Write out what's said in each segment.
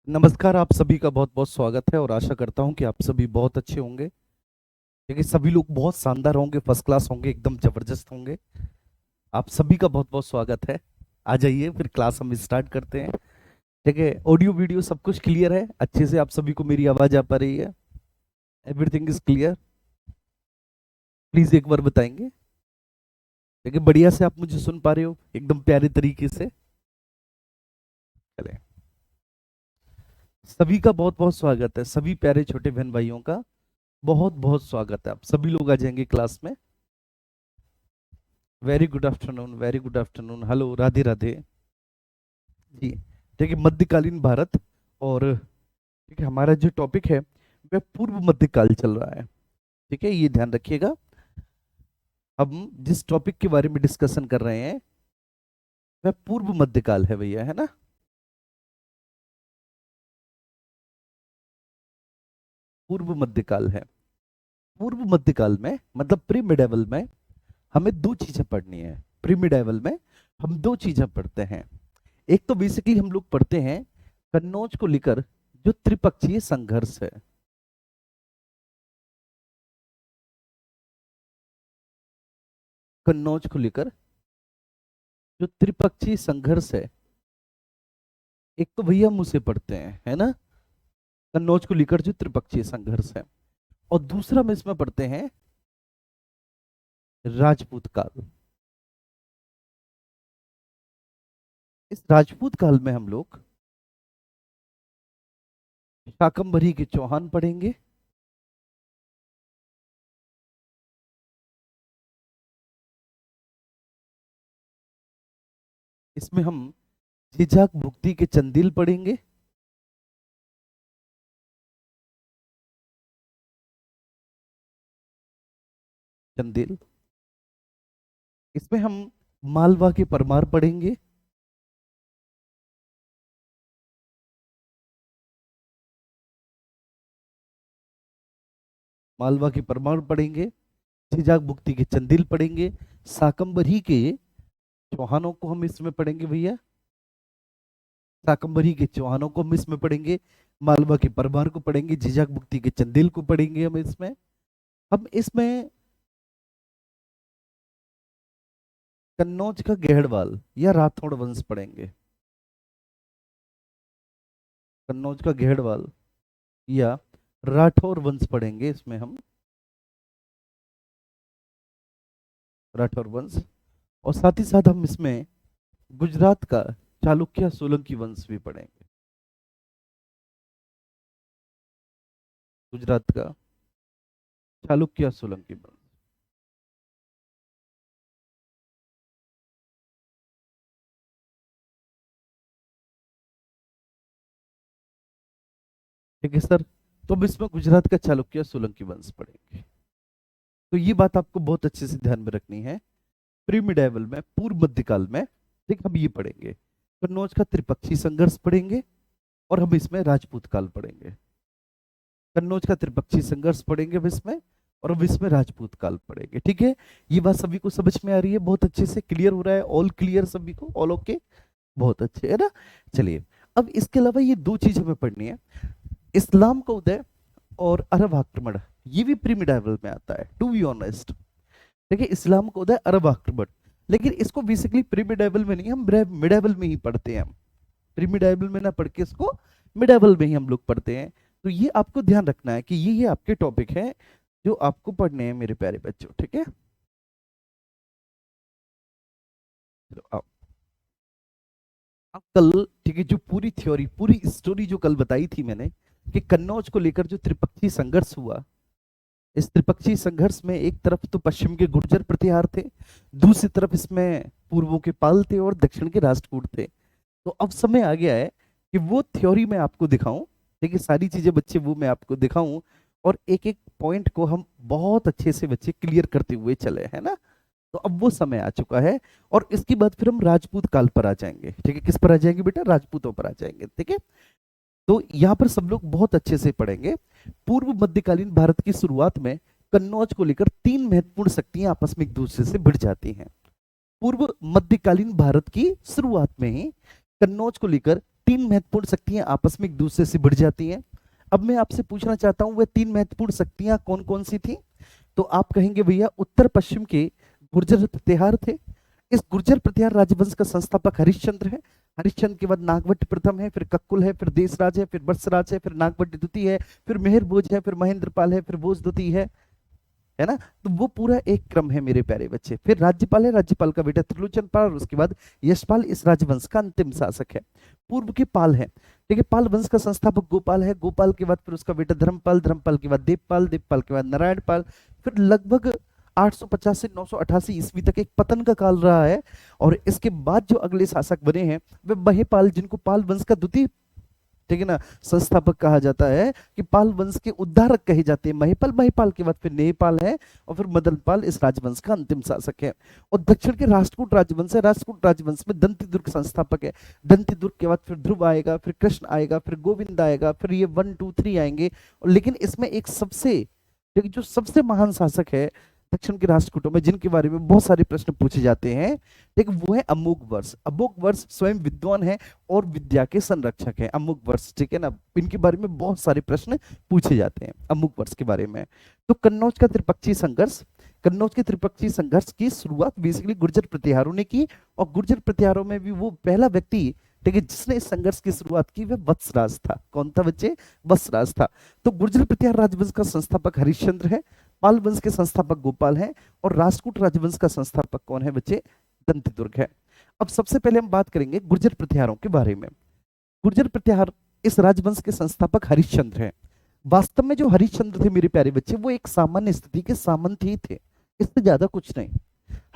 नमस्कार। आप सभी का बहुत बहुत स्वागत है और आशा करता हूं कि आप सभी बहुत अच्छे होंगे। देखिए, सभी लोग बहुत शानदार होंगे, फर्स्ट क्लास होंगे, एकदम जबरदस्त होंगे। आप सभी का बहुत बहुत स्वागत है। आ जाइए, फिर क्लास हम स्टार्ट करते हैं। ठीक है, ऑडियो वीडियो सब कुछ क्लियर है अच्छे से? आप सभी को मेरी आवाज आ पा रही है? Everything is clear? प्लीज एक बार बताएंगे। देखिए, बढ़िया से आप मुझे सुन पा रहे हो एकदम प्यारे तरीके से? चले, सभी का बहुत बहुत स्वागत है, सभी प्यारे छोटे बहन भाइयों का बहुत बहुत स्वागत है। आप सभी लोग आ जाएंगे क्लास में। Very good afternoon, very good afternoon. Hello, Radhe Radhe ji. देखिए, मध्यकालीन भारत और ठीक है, हमारा जो टॉपिक है वह पूर्व मध्यकाल चल रहा है। ठीक है, ये ध्यान रखिएगा। हम जिस टॉपिक के बारे में डिस्कशन कर रहे हैं वह पूर्व मध्यकाल है भैया, है ना? पूर्व मध्यकाल है। पूर्व मध्यकाल में मतलब प्री मिडेवल में हमें दो चीजें पढ़नी है। प्री मिडेवल में हम दो चीजें पढ़ते हैं। एक तो बेसिकली हम लोग पढ़ते हैं कन्नौज को लेकर जो त्रिपक्षीय संघर्ष है। कन्नौज को लेकर जो त्रिपक्षीय संघर्ष है, एक तो भैया हम उसे पढ़ते हैं, है ना? कन्नौज को लेकर जो त्रिपक्षीय संघर्ष है। और दूसरा हम इसमें पढ़ते हैं राजपूत काल। इस राजपूत काल में हम लोग शाकंभरी के चौहान पढ़ेंगे। इसमें हम झिझक भुक्ति के चंदेल पढ़ेंगे। चंदेल। इसमें हम मालवा के परमार पढ़ेंगे। मालवा के परमार पढ़ेंगे। झिझक भुक्ति के चंदेल पढ़ेंगे। शाकंभरी के चौहानों को हम इसमें पढ़ेंगे भैया। शाकंभरी के चौहानों को हम इसमें पढ़ेंगे। मालवा के परमार को पढ़ेंगे। झिझक भुक्ति के चंदेल को पढ़ेंगे हम इसमें। हम इसमें कन्नौज का गहड़वाल या राठौड़ वंश पढ़ेंगे। कन्नौज का गहड़वाल या राठौर वंश पढ़ेंगे इसमें हम। राठौर वंश। और साथ ही साथ हम इसमें गुजरात का चालुक्य सोलंकी वंश भी पढ़ेंगे। गुजरात का चालुक्य सोलंकी वंश। ठीक है सर। तो अब इसमें गुजरात का चालुक्य सोलंकी वंश पढ़ेंगे। तो ये बात आपको बहुत अच्छे से ध्यान में रखनी है। प्री मिडाइवल में, पूर्व मध्यकाल में, ठीक, हम ये पढ़ेंगे कन्नौज का त्रिपक्षी संघर्ष पढ़ेंगे। और हम इसमें राजपूत काल पढ़ेंगे। कन्नौज का त्रिपक्षी संघर्ष पढ़ेंगे हम इसमें। और अब इसमें राजपूत काल पढ़ेंगे। ठीक है, ये बात सभी को समझ में आ रही है? बहुत अच्छे से क्लियर हो रहा है? ऑल क्लियर सभी को? All okay? बहुत अच्छे, है ना? चलिए, अब इसके अलावा ये दो चीज हमें पढ़नी है। इस्लाम का उदय और अरब आक्रमण, ये भी प्री मिडाइवल में आता है, टू बी ऑनेस्ट। देखिए, इस्लाम का उदय, अरब आक्रमण, लेकिन इसको बेसिकली प्री मिडाइवल में नहीं, हम मिडाइवल में ही पढ़ते हैं। हम प्री मिडाइवल में ना पढ़ के इसको मिडाइवल में ही हम लोग पढ़ते हैं। तो ये आपको ध्यान रखना है कि ये आपके टॉपिक है जो आपको पढ़ने हैं मेरे प्यारे बच्चों। ठीक है, चलो आओ। अब कल, ठीक है, जो पूरी थ्योरी, पूरी स्टोरी जो कल बताई थी मैंने कि कन्नौज को लेकर जो त्रिपक्षीय संघर्ष हुआ, इस त्रिपक्षीय संघर्ष में एक तरफ तो पश्चिम के गुर्जर प्रतिहार थे, दूसरी तरफ इसमें पूर्वों के पाल थे और दक्षिण के राष्ट्रकूट थे। तो अब समय आ गया है कि वो थ्योरी मैं आपको दिखाऊं। देखिए, सारी चीजें बच्चे वो मैं आपको दिखाऊं और एक एक पॉइंट को हम बहुत अच्छे से बच्चे क्लियर करते हुए चले, है ना? तो अब वो समय आ चुका है। और इसके बाद फिर हम राजपूत काल पर आ जाएंगे। ठीक है, किस पर आ जाएंगे बेटा? राजपूतों पर आ जाएंगे। ठीक है, तो यहाँ पर सब लोग बहुत अच्छे से पढ़ेंगे। पूर्व मध्यकालीन भारत की शुरुआत में कन्नौज को लेकर तीन महत्वपूर्ण शक्तियां आपस में एक दूसरे से भिड़ जाती हैं। पूर्व मध्यकालीन भारत की शुरुआत में ही कन्नौज को लेकर तीन महत्वपूर्ण शक्तियां आपस में एक दूसरे से भिड़ जाती हैं। अब मैं आपसे पूछना चाहता हूं वह तीन महत्वपूर्ण शक्तियां कौन कौन सी थी? तो आप कहेंगे भैया उत्तर पश्चिम के गुर्जर प्रतिहार थे। इस गुर्जर प्रतिहार राजवंश का संस्थापक हरिश्चंद्र है। हरिश्चंद्र के बाद नागभट्ट प्रथम है, फिर कक्कुल है, फिर देशराज है, फिर वत्सराज है, फिर नागभट्ट द्वितीय है, फिर मेहरभोज है, फिर महेंद्रपाल है, फिर भोज द्वितीय है ना। तो वो पूरा एक क्रम है मेरे प्यारे बच्चे। फिर राज्यपाल है, राज्यपाल का बेटा त्रिलोचन पाल, और उसके बाद यशपाल इस राजवंश का अंतिम शासक है। पूर्व के पाल है, ठीक है। पाल वंश का संस्थापक गोपाल है, गोपाल के बाद फिर उसका बेटा धर्मपाल, धर्मपाल के बाद देवपाल, देवपाल के बाद नारायण पाल। फिर लगभग 850 से 988 ईस्वी तक एक पतन का काल रहा है, और इसके बाद जो अगले शासक बने हैं वे महेपाल, जिनको पाल वंश का द्वितीय, ठीक है ना, संस्थापक कहा जाता है, कि पाल वंश के उद्धारक कहे जाते हैं महेपाल। महेपाल के बाद फिर नेपाल है, और फिर मदनपाल इस राजवंश का अंतिम शासक है। और दक्षिण के राष्ट्रकूट राजवंश है, राष्ट्रकूट राजवंश में दंतिदुर्ग संस्थापक है। दंतिदुर्ग के बाद फिर ध्रुव आएगा, फिर कृष्ण आएगा, फिर गोविंद आएगा, फिर ये 1 2 3 आएंगे। लेकिन इसमें एक सबसे, जो सबसे महान शासक है दक्षिण के राष्ट्रकूटों में, जिनके बारे में बहुत सारे प्रश्न पूछे जाते हैं, लेकिन वो है अमोघ वर्ष। अमोघ वर्ष स्वयं विद्वान है और विद्या के संरक्षक है, अमोघ वर्ष, ठीक है ना। इनके बारे में बहुत सारे प्रश्न पूछे जाते हैं अमोघ वर्ष के बारे में। तो कन्नौज का त्रिपक्षीय संघर्ष, कन्नौज के त्रिपक्षीय संघर्ष की शुरुआत बेसिकली गुर्जर प्रतिहारों ने की, और गुर्जर प्रतिहारों में भी वो पहला व्यक्ति, ठीक है, जिसने इस संघर्ष की शुरुआत की वह वत्सराज था। कौन था बच्चे? वत्सराज था। तो गुर्जर प्रतिहार राजवंश का संस्थापक हरिश्चंद्र है, पाल वंश के संस्थापक गोपाल है, और राष्ट्रकूट राजवंश का संस्थापक कौन है बच्चे? दंतिदुर्ग है। अब सबसे पहले हम बात करेंगे गुर्जर प्रतिहारों के बारे में। गुर्जर प्रतिहार इस राजवंश के संस्थापक हरिश्चंद्र हैं। वास्तव में जो हरिश्चंद्र थे मेरे प्यारे बच्चे, वो एक सामान्य स्थिति के सामंत ही थे, इससे ज्यादा कुछ नहीं।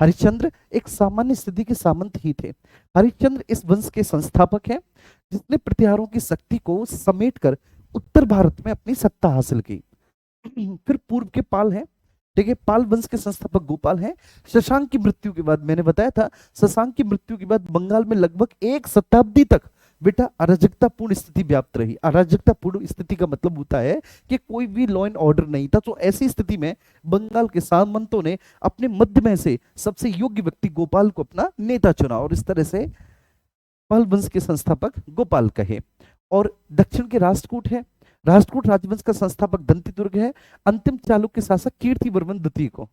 हरिश्चंद्र एक सामान्य स्थिति के सामंत ही थे। हरिश्चंद्र इस वंश के संस्थापक हैं, जिसने प्रतिहारों की शक्ति को समेटकर उत्तर भारत में अपनी सत्ता हासिल की। फिर पूर्व के पाल हैं, ठीक है, पाल वंश के संस्थापक गोपाल हैं। शशांक की मृत्यु के बाद, मैंने बताया था, शशांक की मृत्यु के बाद बंगाल में लगभग 1 शताब्दी तक बेटा अराजकतापूर्ण स्थिति व्याप्त रही। अराजकतापूर्ण स्थिति का मतलब होता है कि कोई भी लॉ एंड ऑर्डर नहीं था। तो ऐसी स्थिति में बंगाल के सामंतों ने अपने मध्य में से सबसे योग्य व्यक्ति गोपाल को अपना नेता चुना, और इस तरह से पाल वंश के संस्थापक गोपाल कहे। और दक्षिण के राष्ट्रकूट है, राष्ट्रकूट राजवंश का संस्थापक दंतिदुर्ग है। अंतिम चालुक्य शासक कीर्तिवर्मन द्वितीय को,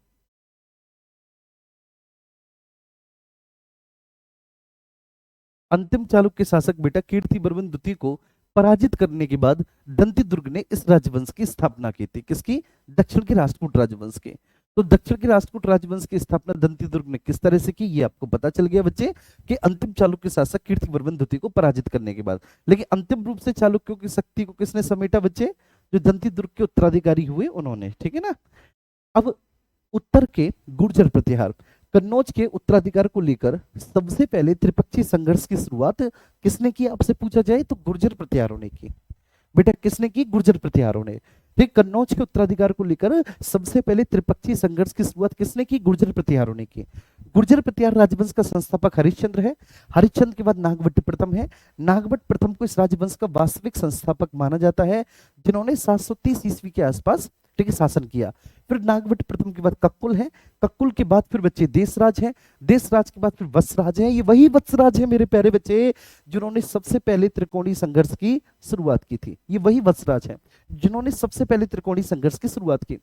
अंतिम चालुक्य शासक बेटा कीर्तिवर्मन द्वितीय को पराजित करने के बाद दंतिदुर्ग ने इस राजवंश की स्थापना की थी। किसकी? दक्षिण के राष्ट्रकूट राजवंश की। तो दक्षिण के राष्ट्रकूट राजवंश की स्थापना दंतिदुर्ग ने किस तरह से की, ये आपको पता चल गया बच्चे, कि अंतिम चालुक्य शासक कीर्तिवर्मन द्वितीय को पराजित करने के बाद। लेकिन अंतिम रूप से चालुक्यों की शक्ति को किसने समेटा बच्चे? जो दंतिदुर्ग के उत्तराधिकारी हुए उन्होंने, ठीक है ना। अब उत्तर के गुर्जर प्रतिहार, कन्नौज के उत्तराधिकार को लेकर सबसे पहले त्रिपक्षीय संघर्ष की शुरुआत किसने की, आपसे पूछा जाए तो गुर्जर प्रतिहारों ने की। बेटा किसने की? गुर्जर प्रतिहारों ने। ठीक, कन्नौज के उत्तराधिकार को लेकर सबसे पहले त्रिपक्षीय संघर्ष की शुरुआत किसने की? गुर्जर प्रतिहारों ने की। गुर्जर प्रतिहार राजवंश का संस्थापक हरिश्चंद्र है। हरिश्चंद्र के बाद नागभट्ट प्रथम है। नागभट्ट प्रथम को इस राजवंश का वास्तविक संस्थापक माना जाता है, जिन्होंने 730 ईस्वी के आसपास, ठीक है, शासन किया। फिर नागभट्ट प्रथम के बाद कक्कुल है। कक्कुल के बाद फिर बच्चे देशराज है। देशराज के बाद फिर वत्सराज है। ये वही वत्सराज है मेरे प्यारे बच्चे, जिन्होंने सबसे पहले त्रिकोणीय संघर्ष की शुरुआत की थी। ये वही वत्सराज है जिन्होंने सबसे पहले त्रिकोणीय संघर्ष की शुरुआत की।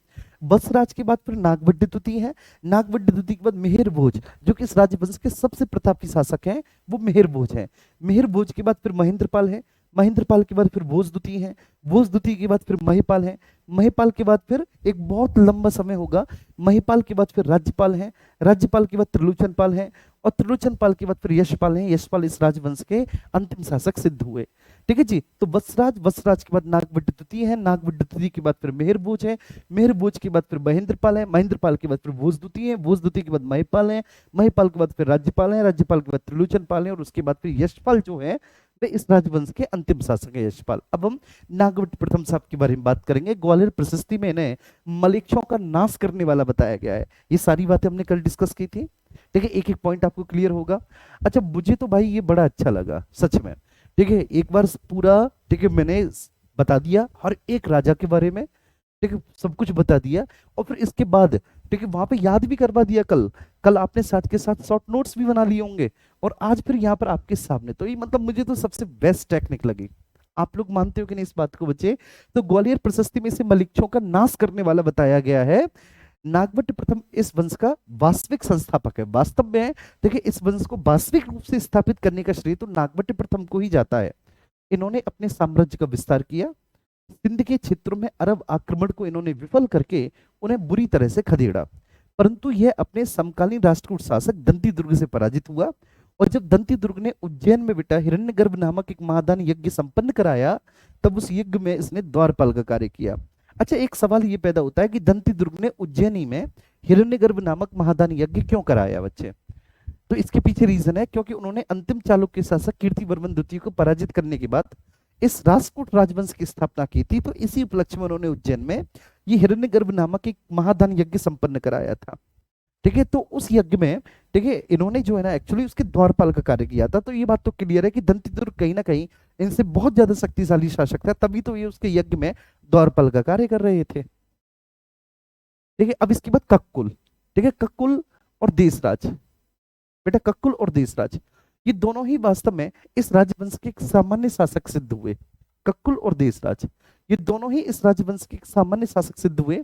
वत्सराज के बाद फिर नागभट्ट द्वितीय है। नागभट्ट द्वितीय के बाद मेहरभोज, जो कि इस राजवंश के सबसे प्रतापी शासक हैं, वो मेहरभोज है। मेहरभोज के बाद फिर महेंद्रपाल है। महेंद्रपाल के बाद फिर भोज द्वितीय है। भोज द्वितीय के बाद फिर महिपाल है। महिपाल के बाद फिर एक बहुत लंबा समय होगा, महिपाल के बाद फिर राज्यपाल है। राज्यपाल के बाद त्रिलोचन पाल है, और त्रिलोचन पाल के बाद फिर यशपाल है। यशपाल इस राजवंश के अंतिम शासक सिद्ध हुए। ठीक है जी। तो वत्सराज, वत्सराज के बाद नागभट्ट द्वितीय है। नागभट्ट द्वितीय के बाद फिर मेहरभोज है। मेहरभोज के बाद फिर महेंद्रपाल है। महेंद्रपाल के बाद फिर भोज द्वितीय है। भोज द्वितीय के बाद महिपाल है। महिपाल के बाद फिर राज्यपाल है। राज्यपाल के बाद त्रिलोचन पाल है, और उसके बाद फिर यशपाल जो है इस राजवंश के अंतिम शासक है, यशपाल। अब हम नागभट्ट प्रथम साहब के बारे में बात करेंगे। ग्वालियर प्रशस्ति में इन्हें मलेच्छों का नाश करने वाला बताया गया है। ये सारी बातें हमने कल डिस्कस की थी। ठीक है, एक एक पॉइंट आपको क्लियर होगा। अच्छा, मुझे तो भाई ये बड़ा अच्छा लगा सच में। ठीक है, एक बार पूरा, ठीक है, मैंने बता दिया हर एक राजा के बारे में, ठीक है, सब कुछ बता दिया। और फिर इसके बाद, ठीक है, वहां पे याद भी करवा दिया कल। कल आपने साथ के साथ शॉर्ट नोट्स भी बना लिए होंगे, और आज फिर यहाँ पर आपके सामने। तो ये मतलब मुझे तो सबसे बेस्ट टेक्निक लगी। आप लोग मानते हो कि नहीं इस बात को बच्चे? तो ग्वालियर प्रशस्ति में से मलिक्षों का नाश करने वाला बताया गया है। नागभट्ट प्रथम इस वंश का वास्तविक संस्थापक है। वास्तव में देखिए, इस वंश को वास्तविक रूप से स्थापित करने का श्रेय तो नागभट्ट प्रथम को ही जाता है। इन्होंने अपने साम्राज्य का विस्तार किया। सिंध के क्षेत्रों में अरब आक्रमण को इन्होंने विफल करके उन्हें बुरी तरह से खदेड़ा, परंतु यह अपने समकालीन राष्ट्रकूट शासक दंतीदुर्ग से पराजित हुआ। और जब दंतीदुर्ग ने उज्जैन में बेटा हिरण्यगर्भ नामक एक महादान यज्ञ संपन्न कराया, तब उस यज्ञ में इसने द्वारपाल का कार्य किया। अच्छा, एक सवाल ये पैदा होता है कि दंतीदुर्ग ने उज्जैनी में हिरण्यगर्भ नामक महादान यज्ञ क्यों कराया बच्चे? तो इसके पीछे रीजन है, क्योंकि उन्होंने अंतिम चालुक्य शासक कीर्तिवर्मन द्वितीय को पराजित करने के बाद इस राष्ट्रकूट राजवंश की स्थापना की थी। तो इसी उपलक्ष्य में उन्होंने उज्जैन में ये हिरण्यगर्भ नामक एक महादान यज्ञ संपन्न कराया था। ठीक है, तो उस यज्ञ में, ठीक है, इन्होंने जो है ना एक्चुअली उसके द्वारपाल का कार्य किया था। तो ये बात तो क्लियर है कि दंतीदुर्ग कहीं ना कहीं इनसे बहुत ज्यादा शक्तिशाली शासक था, तभी तो ये उसके यज्ञ में द्वारपाल का कार्य कर रहे थे। ठीक है, अब इसके बाद कक्कुल। ठीक है, कक्कुल और देशराज, बेटा कक्कुल और देशराज, ये दोनों ही वास्तव में इस राजवंश के एक सामान्य शासक सिद्ध हुए। कक्कुल और देशराज, ये दोनों ही इस राजवंश के एक सामान्य शासक सिद्ध हुए।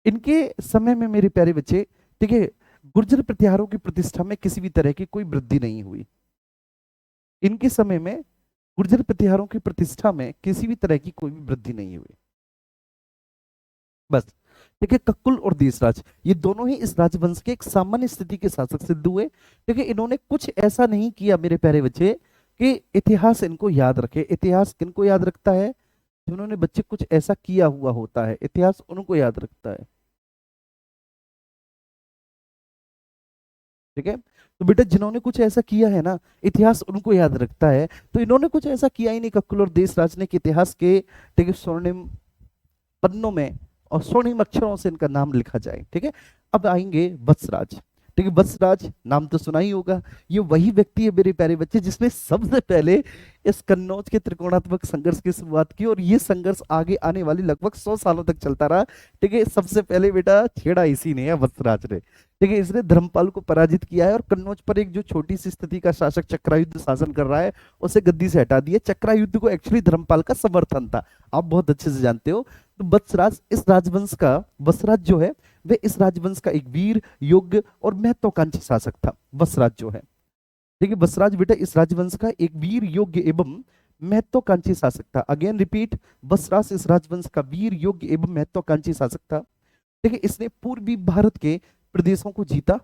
इनके समय में मेरे प्यारे बच्चे, ठीक है, गुर्जर प्रतिहारों की प्रतिष्ठा में किसी भी तरह की कोई वृद्धि नहीं हुई। इनके समय में गुर्जर प्रतिहारों की प्रतिष्ठा में किसी भी तरह की कोई भी वृद्धि नहीं हुई, बस। ठीक है, कक्कुल और देशराज, ये दोनों ही इस राजवंश के एक सामान्य स्थिति के शासक सिद्ध हुए। ठीक है, इन्होंने कुछ ऐसा नहीं किया मेरे प्यारे बच्चे कि इतिहास इनको याद रखे। इतिहास किनको याद रखता है? जिन्होंने बच्चे कुछ ऐसा किया हुआ होता है, इतिहास उनको याद रखता है। ठीक है, तो बेटा जिन्होंने कुछ ऐसा किया है ना, इतिहास उनको याद रखता है। तो इन्होंने कुछ ऐसा किया ही नहीं कक्कुल और देशराज ने कि इतिहास के, ठीक है, स्वर्णिम पन्नों में और स्वर्णिम अक्षरों से इनका नाम लिखा जाए। ठीक है, अब आएंगे वत्सराज। ठीक है, वत्सराज नाम तो सुना ही होगा। ये वही व्यक्ति है मेरे प्यारे बच्चे जिसने सबसे पहले इस कन्नौज के त्रिकोणात्मक संघर्ष की शुरुआत की, और ये संघर्ष आगे आने वाली लगभग 100 सालों तक चलता रहा। ठीक है, सबसे पहले बेटा छेड़ा इसी ने है, वत्सराज ने। ठीक है, इसने धर्मपाल को पराजित किया है, और कन्नौज पर एक जो छोटी सी स्थिति का शासक चक्रायुद्ध शासन कर रहा है, उसे गद्दी से हटा दिया। चक्रायुद्ध को एक्चुअली धर्मपाल का समर्थन था, आप बहुत अच्छे से जानते हो। तो वत्सराज इस राजवंश का, वत्सराज जो है वे इस राजवंश का एक वीर, योग्य और महत्वाकांक्षी शासक था। वत्सराज जो है, देखिए वत्सराज बेटा इस राजवंश का एक वीर, योग्य एवं महत्वाकांक्षी शासक था। अगेन रिपीट, वत्सराज इस राजवंश का वीर, योग्य एवं महत्वाकांक्षी शासक था। देखिए, इसने पूर्वी भारत के प्रदेशों को जीता,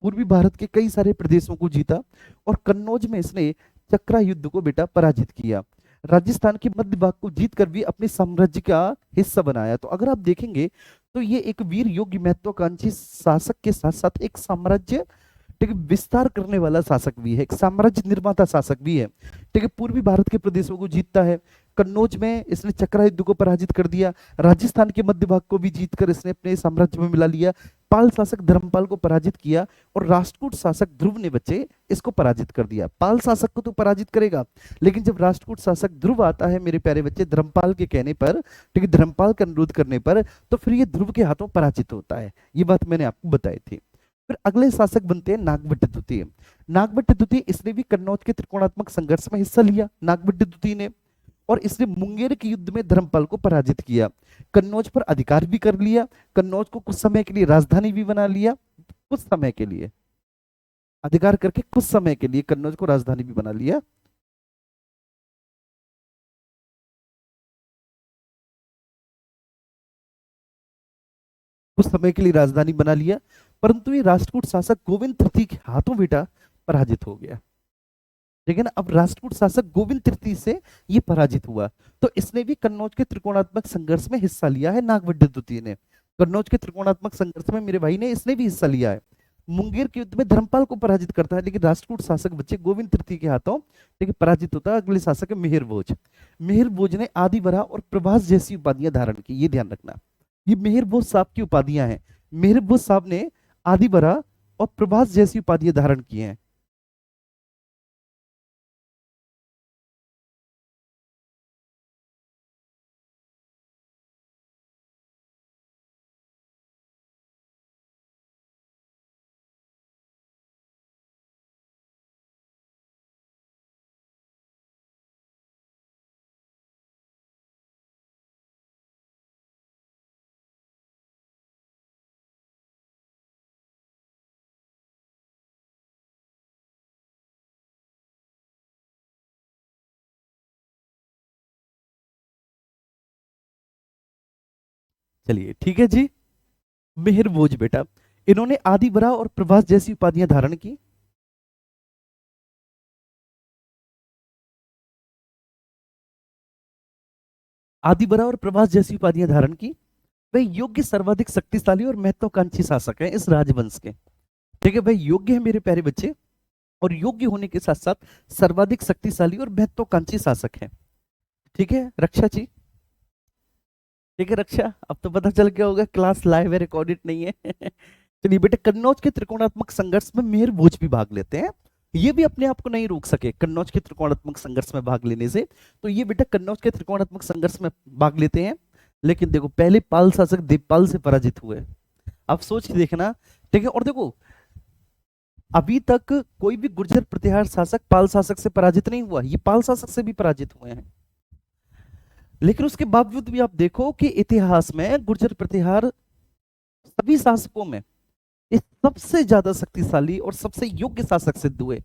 पूर्वी भारत के कई सारे प्रदेशों को जीता, और कन्नौज में इसने चक्रा युद्ध को बेटा पराजित किया। राजस्थान के मध्य भाग को जीतकर भी अपने साम्राज्य का हिस्सा बनाया। तो अगर आप देखेंगे तो ये एक वीर, योग्य, महत्वाकांक्षी शासक के साथ साथ एक साम्राज्य, ठीक है, विस्तार करने वाला शासक भी है, एक साम्राज्य निर्माता शासक भी है। ठीक है, पूर्वी भारत के प्रदेशों को जीतता है, कन्नौज में इसने चक्रा युद्ध को पराजित कर दिया, राजस्थान के मध्य भाग को भी जीतकर इसने अपने साम्राज्य में मिला लिया, पाल शासक धर्मपाल को पराजित किया, और राष्ट्रकूट शासक ध्रुव ने बच्चे इसको पराजित कर दिया। पाल शासक को तो पराजित करेगा, लेकिन जब राष्ट्रकूट शासक ध्रुव आता है मेरे प्यारे बच्चे, धर्मपाल के कहने पर, ठीक है, धर्मपाल का अनुरोध करने पर, तो फिर ये ध्रुव के हाथों पराजित होता है। ये बात मैंने आपको बताई थी। फिर अगले शासक बनते हैं नागभट्ट द्वितीय। नागभट्ट द्वितीय, इसने भी कन्नौज के त्रिकोणात्मक संघर्ष में हिस्सा लिया, नागभट्ट द्वितीय ने, और इसने मुंगेर के युद्ध में धर्मपाल को पराजित किया, कन्नौज पर अधिकार भी कर लिया, कन्नौज को कुछ समय के लिए राजधानी भी बना लिया, कुछ समय के लिए अधिकार करके कुछ समय के लिए कन्नौज को राजधानी भी बना लिया। कुछ समय के लिए राजधानी बना लिया, परंतु ये राष्ट्रकूट शासक गोविंद तृतीय के हाथों बेटा पराजित हो गया। ठीक है ना, अब राष्ट्रकूट शासक गोविंद तृतीय से ये पराजित हुआ। तो इसने भी कन्नौज के त्रिकोणात्मक संघर्ष में हिस्सा लिया है, नागभट्ट द्वितीय ने। कन्नौज के त्रिकोणात्मक संघर्ष में मेरे भाई ने, इसने भी हिस्सा लिया है। मुंगेर के युद्ध में धर्मपाल को पराजित करता है, लेकिन राष्ट्रकूट शासक बच्चे गोविंद तृतीय के हाथों, ठीक है, पराजित होता है। अगले शासक है मिहिर भोज। मिहिर भोज ने आदिवरा और प्रभास जैसी उपाधियां धारण की, ये ध्यान रखना। ये मिहिर भोज साहब की उपाधियां हैं। मिहिर भोज साहब ने आदिवरा और प्रभास जैसी उपाधियां धारण की हैं। चलिए ठीक है जी। मेहर भोज बेटा, इन्होंने आदि बरा और प्रभास जैसी उपाधियां धारण की। आदि बरा और प्रभास जैसी उपाधियां धारण की। वे योग्य, सर्वाधिक शक्तिशाली और महत्वाकांक्षी शासक हैं इस राजवंश के। ठीक है भाई, योग्य है मेरे प्यारे बच्चे, और योग्य होने के साथ साथ सर्वाधिक शक्तिशाली और महत्वाकांक्षी शासक हैं। ठीक है रक्षा जी। ठीक है रक्षा, अब तो पता चल गया होगा क्लास लाइव है, रिकॉर्डेड नहीं है। चलिए बेटे, कन्नौज के त्रिकोणात्मक संघर्ष में मेहर भोज भी भाग लेते हैं। ये भी अपने आप को नहीं रोक सके कन्नौज के त्रिकोणात्मक संघर्ष में भाग लेने से। तो ये बेटा कन्नौज के त्रिकोणात्मक संघर्ष में भाग लेते हैं, लेकिन देखो पहले पाल शासक देवपाल से पराजित हुए। अब सोच के देखना। ठीक है, और देखो अभी तक कोई भी गुर्जर प्रतिहार शासक पाल शासक से पराजित नहीं हुआ, ये पाल शासक से भी पराजित हुए हैं। लेकिन उसके बावजूद भी आप देखो कि इतिहास में गुर्जर प्रतिहार सभी शासकों में ये सबसे ज्यादा शक्तिशाली और सबसे योग्य शासक सिद्ध हुए।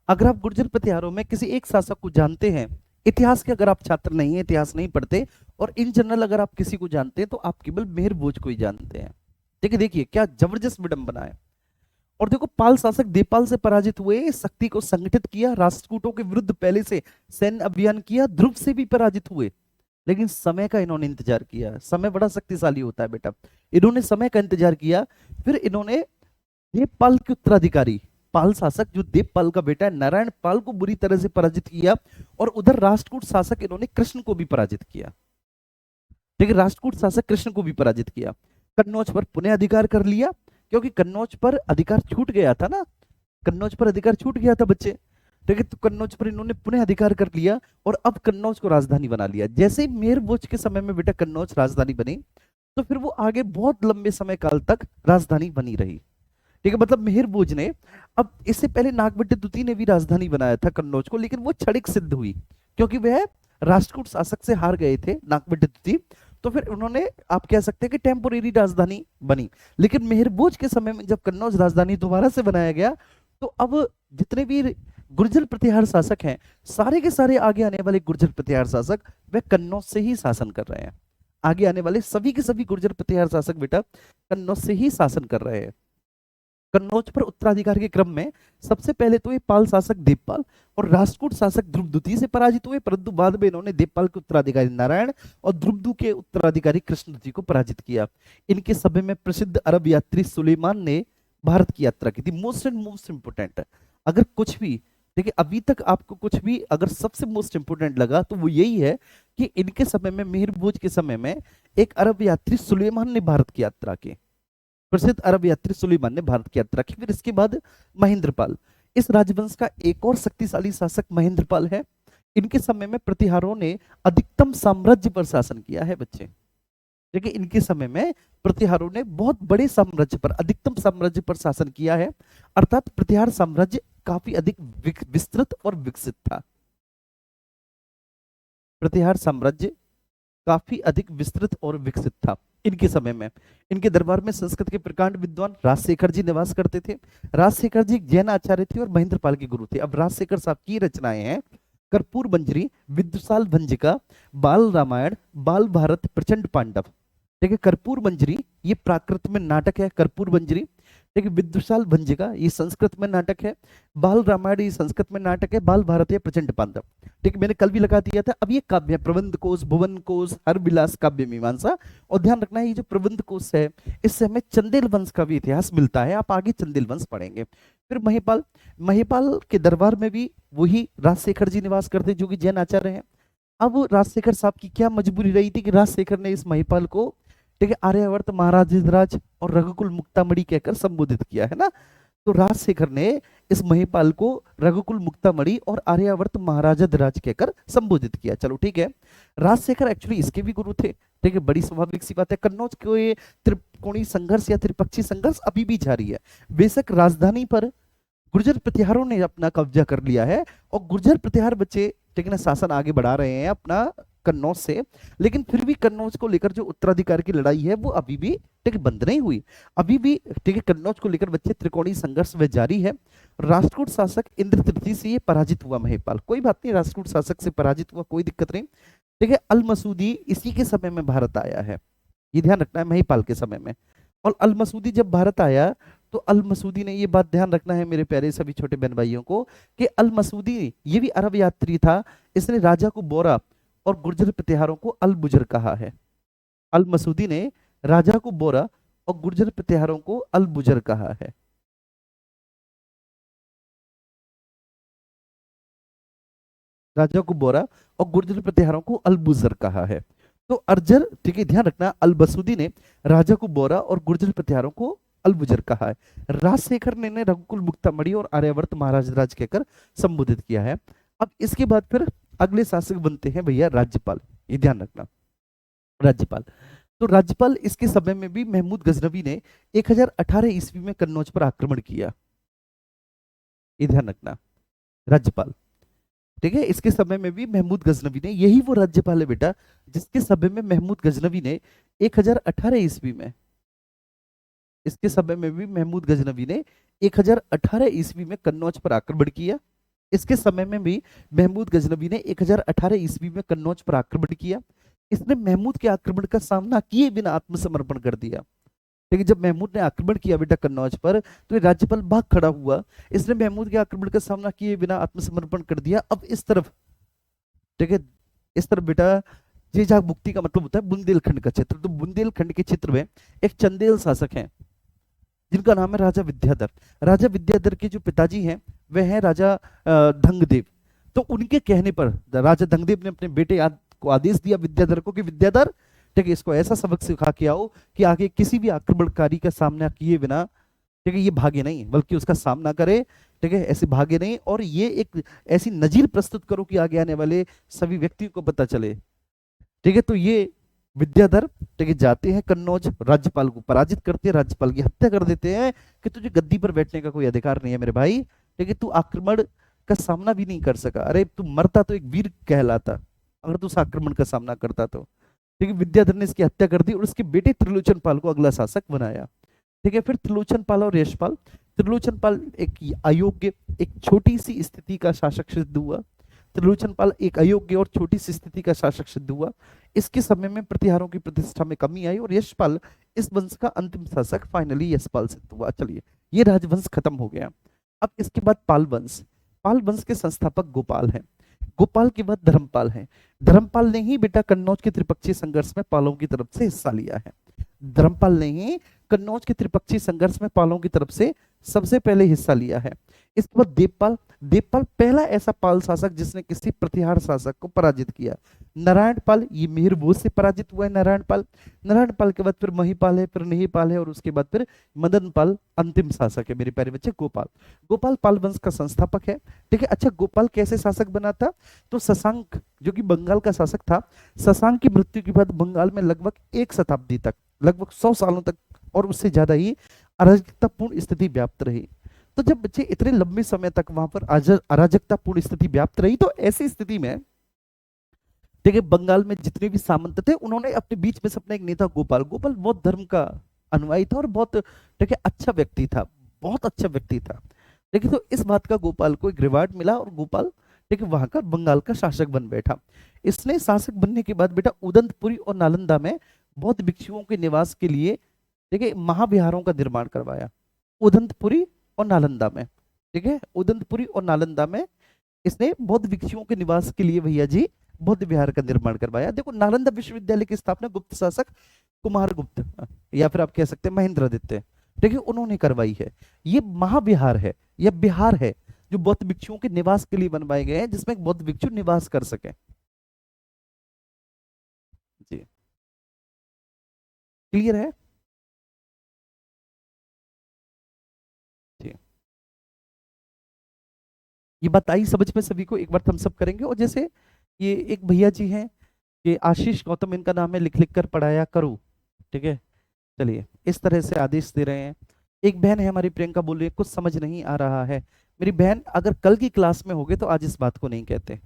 अगर आप गुर्जर प्रतिहारों में किसी एक शासक को जानते हैं, इतिहास के अगर आप छात्र नहीं है, इतिहास नहीं पढ़ते, और इन जनरल अगर आप किसी को जानते हैं तो आप केवल मेहर भोज को ही जानते हैं। देखिए देखिए क्या जबरदस्त विडंबना है। और देखो पाल शासक देवपाल से पराजित हुए, शक्ति को संगठित किया, राष्ट्रकूटों के विरुद्ध पहले से सैन्य अभियान किया, ध्रुव से भी पराजित हुए, लेकिन समय का इन्होंने इंतजार किया। समय बड़ा शक्तिशाली होता है बेटा, इन्होंने समय का इंतजार किया। फिर इन्होंने देवपाल के उत्तराधिकारी पाल शासक जो देवपाल का बेटा है नारायण पाल को बुरी तरह से पराजित किया, और उधर राष्ट्रकूट शासक इन्होंने कृष्ण को भी पराजित किया। ठीक है, राष्ट्रकूट शासक कृष्ण को भी पराजित किया। कन्नौज पर पुनः अधिकार कर लिया, क्योंकि कन्नौज पर अधिकार छूट गया था ना, कन्नौज पर अधिकार छूट गया था बच्चे। ठीक है, तो कन्नौज पर इन्होंने पुनः अधिकार कर लिया, और अब कन्नौज को राजधानी बना लिया। जैसे ही मेहर भोज के समय में बेटा कन्नौज राजधानी बनी, तो फिर वो आगे बहुत लंबे समय काल तक राजधानी बनी रही। ठीक है, मतलब मेहर भोज ने, अब इससे पहले नागभट्ट द्वितीय ने भी राजधानी बनाया था कन्नौज को, लेकिन वो क्षणिक सिद्ध हुई, क्योंकि वह राष्ट्रकूट शासक से हार गए थे नागभट्ट द्वितीय। तो फिर उन्होंने, आप कह सकते हैं कि टेम्पोरेरी राजधानी बनी। लेकिन मेहर भोज के समय में जब कन्नौज राजधानी दोबारा से बनाया गया, तो अब जितने भी गुर्जर प्रतिहार शासक हैं, सारे के सारे आगे आने वाले गुर्जर प्रतिहार शासक वे कन्नौज से ही शासन कर रहे हैं। आगे आने वाले सभी के सभी गुर्जर प्रतिहार शासक बेटा कन्नौज से ही शासन कर रहे हैं। कन्नौज पर उत्तराधिकार के क्रम में सबसे पहले तो ये पाल शासक देवपाल और राष्ट्रकूट शासक ध्रुवद्वती से पराजित हुए, परंतु बाद में इन्होंने देवपाल के उत्तराधिकारी नारायण और ध्रुवदू के उत्तराधिकारी कृष्णद्वती को पराजित किया। इनके समय में प्रसिद्ध अरब यात्री सुलेमान ने भारत की यात्रा की थी। मोस्ट एंड मोस्ट इंपोर्टेंट, अगर कुछ भी देखिए अभी तक आपको कुछ भी अगर सबसे मोस्ट इंपोर्टेंट लगा तो वो यही है कि इनके समय में, मेहर भोज के समय में, एक अरब यात्री सुलेमान ने भारत की यात्रा की। प्रसिद्ध अरब यात्री सुलेमान ने भारत की यात्रा की। फिर इसके बाद महेंद्रपाल, इस राजवंश का एक और शक्तिशाली शासक महेंद्रपाल है। इनके समय में प्रतिहारों ने अधिकतम साम्राज्य पर शासन किया है बच्चे। देखिए इनके समय में प्रतिहारों ने बहुत बड़े साम्राज्य पर, अधिकतम साम्राज्य पर शासन किया है, अर्थात प्रतिहार साम्राज्य काफी अधिक विस्तृत और विकसित था। प्रतिहार साम्राज्य काफी अधिक विस्तृत और विकसित था इनके समय में। इनके दरबार में संस्कृत के प्रकांड विद्वान राजशेखर जी निवास करते थे। राजशेखर जी जैन आचार्य थे और महेंद्रपाल के गुरु थे। अब राजशेखर साहब की रचनाएं हैं कर्पूर मंजरी, विद्युसाल भंजिका, बाल रामायण, बाल भारत, प्रचंड पांडव। देखिए कर्पूर मंजरी ये प्राकृत में नाटक है, कर्पूर मंजरी। देखिए विद्युसाल भंजिका ये संस्कृत में नाटक है, बाल रामायण ये संस्कृत में नाटक है, बाल भारत है, प्रचंड पांडव। ठीक, मैंने कल भी लगा दिया था। अब ये काव्य प्रबंध कोश, भुवन कोश, हर विलास, काव्य मीमांसा। और ध्यान रखना है ये जो प्रबंध कोश है इससे हमें चंदेल वंश का भी इतिहास मिलता है। आप आगे चंदेल वंश पढ़ेंगे। फिर महिपाल, महिपाल के दरबार में भी वही राजशेखर जी निवास करते जो कि जैन आचार्य हैं। अब राजशेखर साहब की क्या मजबूरी रही थी कि राजशेखर ने इस महिपाल को, ठीक है, आर्यावर्त महाराज और रघुकुल मुक्तामणि कहकर संबोधित किया है ना। तो राजशेखर ने इस महिपाल को रघुकुल मुक्तामणि और आर्यावर्त महाराज कहकर संबोधित किया। चलो ठीक है, राजशेखर एक्चुअली इसके भी गुरु थे। ठीक है, बड़ी स्वाभाविक सी बात है। कन्नौज के ये त्रिकोणीय संघर्ष या त्रिपक्षीय संघर्ष अभी भी जारी है। बेशक राजधानी पर गुर्जर प्रतिहारों ने अपना कब्जा कर लिया है और गुर्जर प्रतिहार बच्चे, ठीक है ना, शासन आगे बढ़ा रहे हैं अपना कन्नौज से, लेकिन फिर भी कन्नौज को लेकर जो उत्तराधिकार की लड़ाई है वो अभी भी, ठीक है, बंद नहीं हुई। अभी भी, ठीक है, कन्नौज को लेकर बच्चे त्रिकोणीय संघर्ष वह जारी है। राष्ट्रकूट शासक इंद्र तृतीय से ये पराजित हुआ महिपाल, कोई बात नहीं, राष्ट्रकूट शासक से पराजित हुआ, कोई दिक्कत नहीं। ठीक है, अल मसूदी इसी के समय में भारत आया है। ये ध्यान रखना है महिपाल के समय में। और अल मसूदी जब भारत आया तो अल मसूदी ने, ये बात ध्यान रखना है मेरे प्यारे सभी छोटे बहन भाइयों को, कि अल मसूदी ये भी अरब यात्री था। इसने राजा को बोरा और गुर्जर प्रतिहारों को अल बुजर कहा है। अल मसूदी ने राजा को बोरा और गुर्जर प्रतिहारों को अल बुजर कहा है। राजा को बोरा और गुर्जर प्रतिहारों को अल बुजर कहा है। तो अर्जर, ठीक है, ध्यान रखना, अल बसूदी ने राजा को बोरा और गुर्जर प्रतिहारों को अल बुजर कहा है। राजशेखर ने रघुकुल मुक्तामणि और आर्यावर्त महाराज राज कहकर संबोधित किया है। अब इसके बाद फिर अगले शासक बनते हैं भैया राज्यपाल। ये ध्यान रखना, राज्यपाल। तो राज्यपाल, इसके समय में भी महमूद गजनवी ने 1018 ईस्वी में कन्नौज पर आक्रमण किया। ये ध्यान रखना, राज्यपाल, ठीक है। इसके समय में भी महमूद गजनवी ने, यही वो राज्यपाल है बेटा जिसके समय में महमूद गजनवी ने 1018 ईस्वी में, इसके समय में भी महमूद गजनवी ने 1018 ईस्वी में कन्नौज पर आक्रमण किया। इसके समय में भी महमूद गजनवी ने 1018 ईस्वी में कन्नौज पर आक्रमण किया। इसने महमूद के आक्रमण का सामना किए बिना आत्मसमर्पण कर दिया। लेकिन जब महमूद ने आक्रमण किया बेटा कन्नौज पर, तो ये राज्यपाल भाग खड़ा हुआ। इसने महमूद के आक्रमण का सामना किए बिना आत्मसमर्पण कर दिया। अब इस तरफ, ठीक है, इस तरफ बेटा, ये जहाँ मुक्ति का मतलब होता है बुंदेलखंड का क्षेत्र, तो बुंदेलखंड के क्षेत्र में एक चंदेल शासक हैं जिनका नाम है राजा विद्याधर। राजा विद्याधर के जो पिताजी हैं वह हैं राजा धंगदेव। तो उनके कहने पर राजा धंगदेव ने अपने बेटे को आदेश दिया विद्याधर को कि विद्याधर, ठीक है, इसको ऐसा सबक सिखा के आओ कि आगे किसी भी आक्रमणकारी का सामना किए बिना, ठीक है, ये भागे नहीं बल्कि उसका सामना करे, ठीक है, ऐसे भागे नहीं। और ये एक ऐसी नजीर प्रस्तुत करो कि आगे आने वाले सभी व्यक्तियों को पता चले, ठीक है। तो ये विद्याधर, ठीक है, जाते हैं कन्नौज, राज्यपाल को पराजित करते हैं, राज्यपाल की हत्या कर देते हैं कि तुझे गद्दी पर बैठने का कोई अधिकार नहीं है मेरे भाई, ठीक है, तू आक्रमण का सामना भी नहीं कर सका। अरे तू मरता तो एक वीर कहलाता अगर तू उस आक्रमण का सामना करता तो, ठीक है। विद्याधर ने इसकी हत्या कर दी और उसके बेटे त्रिलोचन पाल को अगला शासक बनाया, ठीक है। फिर त्रिलोचन पाल और यशपाल। त्रिलोचन पाल एक अयोग्य, एक छोटी सी स्थिति का शासक सिद्ध हुआ। त्रिलोचन पाल एक अयोग्य और छोटी सी स्थिति का शासक सिद्ध हुआ। इसके समय में प्रतिहारों की प्रतिष्ठा में कमी आई और यशपाल इस वंश का अंतिम शासक फाइनली यशपाल सिद्ध हुआ। चलिए, ये राजवंश खत्म हो गया। अब इसके बाद पाल वंश। पाल वंश के संस्थापक गोपाल हैं। गोपाल के बाद धर्मपाल हैं। धर्मपाल ने ही बेटा कन्नौज के त्रिपक्षीय संघर्ष में पालों की तरफ से हिस्सा लिया है। धर्मपाल ने ही कन्नौज के त्रिपक्षीय संघर्ष में पालों की तरफ से सबसे पहले हिस्सा लिया है। इसके बाद देवपाल। देवपाल पहला ऐसा पाल शासक जिसने किसी प्रतिहार शासक को पराजित किया। नारायण पाल, ये मिहिर भोज से पराजित हुआ है नारायण पाल। नारायण पाल के बाद फिर महिपाल है, फिर निहिपाल है और उसके बाद फिर मदन पाल अंतिम शासक है मेरे प्यारे बच्चे, गोपाल। गोपाल पाल वंश का संस्थापक है, ठीक है। अच्छा, गोपाल कैसे शासक बना था? तो शशांक जो कि बंगाल का शासक था, शशांक की मृत्यु के बाद बंगाल में लगभग 1 शताब्दी तक, लगभग 100 सालों तक और उससे ज्यादा ही अराजकतापूर्ण स्थिति व्याप्त रही। तो जब बच्चे इतने लंबे समय तक वहां पर अराजकतापूर्ण स्थिति व्याप्त रही, तो ऐसी स्थिति में देखिए बंगाल में जितने भी सामंत थे उन्होंने अपने बीच में से अपना एक नेता गोपाल, गोपाल बौद्ध धर्म का अनुयायी था और बहुत, देखिए, अच्छा व्यक्ति था, बहुत अच्छा व्यक्ति था। देखिए, तो इस बात का गोपाल को एक रिवार्ड मिला और गोपाल, देखिए, वहां का बंगाल का शासक बन बैठा। इसने शासक बनने के बाद बेटा उदंतपुरी और नालंदा में बौद्ध भिक्षुओं के निवास के लिए, देखिए, महाविहारों का निर्माण करवाया। उदंतपुरी और नालंदा में, ठीक है, उदंतपुरी और नालंदा में इसने बौद्ध भिक्षुओं के निवास के लिए भैया जी बौद्ध विहार का निर्माण करवाया। देखो, नालंदा विश्वविद्यालय की स्थापना गुप्त शासक कुमारगुप्त, या फिर आप कह सकते हैं महेंद्रगुप्त, ठीक है, उन्होंने करवाई है। ये महाविहार है, यह बिहार है जो बौद्ध भिक्षुओं के निवास के लिए बनवाए गए हैं, जिसमें बौद्ध भिक्षु निवास कर सके। जी, क्लियर है? जी, ये बात आई समझ में सभी को? एक बार थम्स अप करेंगे। और जैसे ये एक भैया जी हैं, ये आशीष गौतम इनका नाम है, लिख लिख कर पढ़ाया करो, ठीक है। चलिए, इस तरह से आदेश दे रहे हैं। एक बहन है हमारी प्रियंका, बोल रही है कुछ समझ नहीं आ रहा है। मेरी बहन, अगर कल की क्लास में होगे तो आज इस बात को नहीं कहते,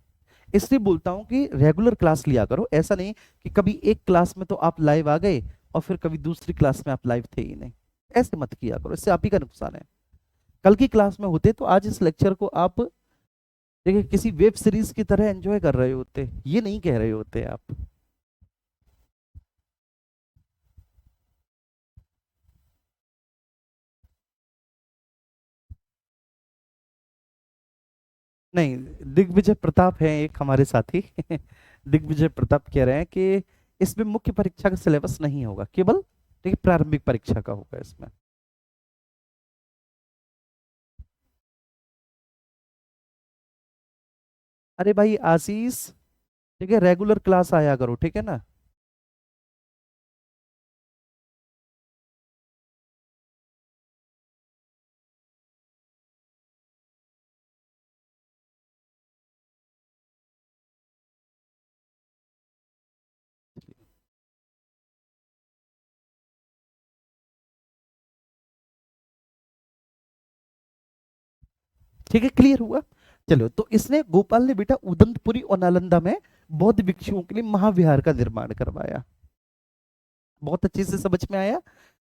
इसलिए बोलता हूँ कि रेगुलर क्लास लिया करो। ऐसा नहीं कि कभी एक क्लास में तो आप लाइव आ गए और फिर कभी दूसरी क्लास में आप लाइव थे ही नहीं। ऐसे मत किया करो, इससे आप ही का नुकसान है। कल की क्लास में होते तो आज इस लेक्चर को आप, देखिए, किसी वेब सीरीज की तरह एंजॉय कर रहे होते, ये नहीं कह रहे होते आप। नहीं, दिग्विजय प्रताप है एक हमारे साथी। दिग्विजय प्रताप कह रहे हैं कि इसमें मुख्य परीक्षा का सिलेबस नहीं होगा, केवल ठीक है प्रारंभिक परीक्षा का होगा इसमें। अरे भाई आशीष, ठीक है रेगुलर क्लास आया करो, ठीक है ना। ठीक है क्लियर हुआ। चलो, तो इसने गोपाल ने बेटा उदंतपुरी और नालंदा में बौद्ध भिक्षुओं के लिए महाविहार का निर्माण करवाया। बहुत अच्छे से समझ में आया।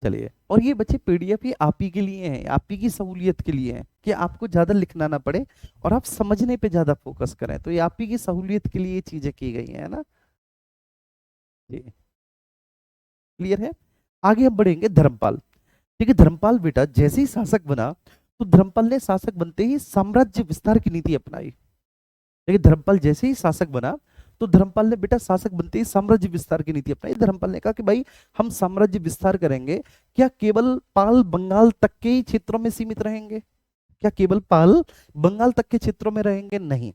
चलिए, और ये बच्चे पीडीएफ ये आप ही के लिए है, आप ही की सहूलियत के लिए है कि आपको ज्यादा लिखना ना पड़े और आप समझने पे ज्यादा फोकस करें, तो ये आप ही की सहूलियत के लिए ये चीजें की गई है ना। जी क्लियर है। आगे हम बढ़ेंगे धर्मपाल। ठीक है, धर्मपाल बेटा जैसे ही शासक बना, तो धर्मपाल ने शासक बनते ही साम्राज्य विस्तार की नीति अपनाई। लेकिन धर्मपाल जैसे ही शासक बना, तो धर्मपाल ने बेटा शासक बनते ही साम्राज्य विस्तार की नीति अपनाई। धर्मपाल ने कहा कि भाई हम साम्राज्य विस्तार करेंगे, क्या केवल पाल बंगाल तक के ही क्षेत्रों में सीमित रहेंगे? क्या केवल पाल बंगाल तक के क्षेत्रों में रहेंगे? नहीं,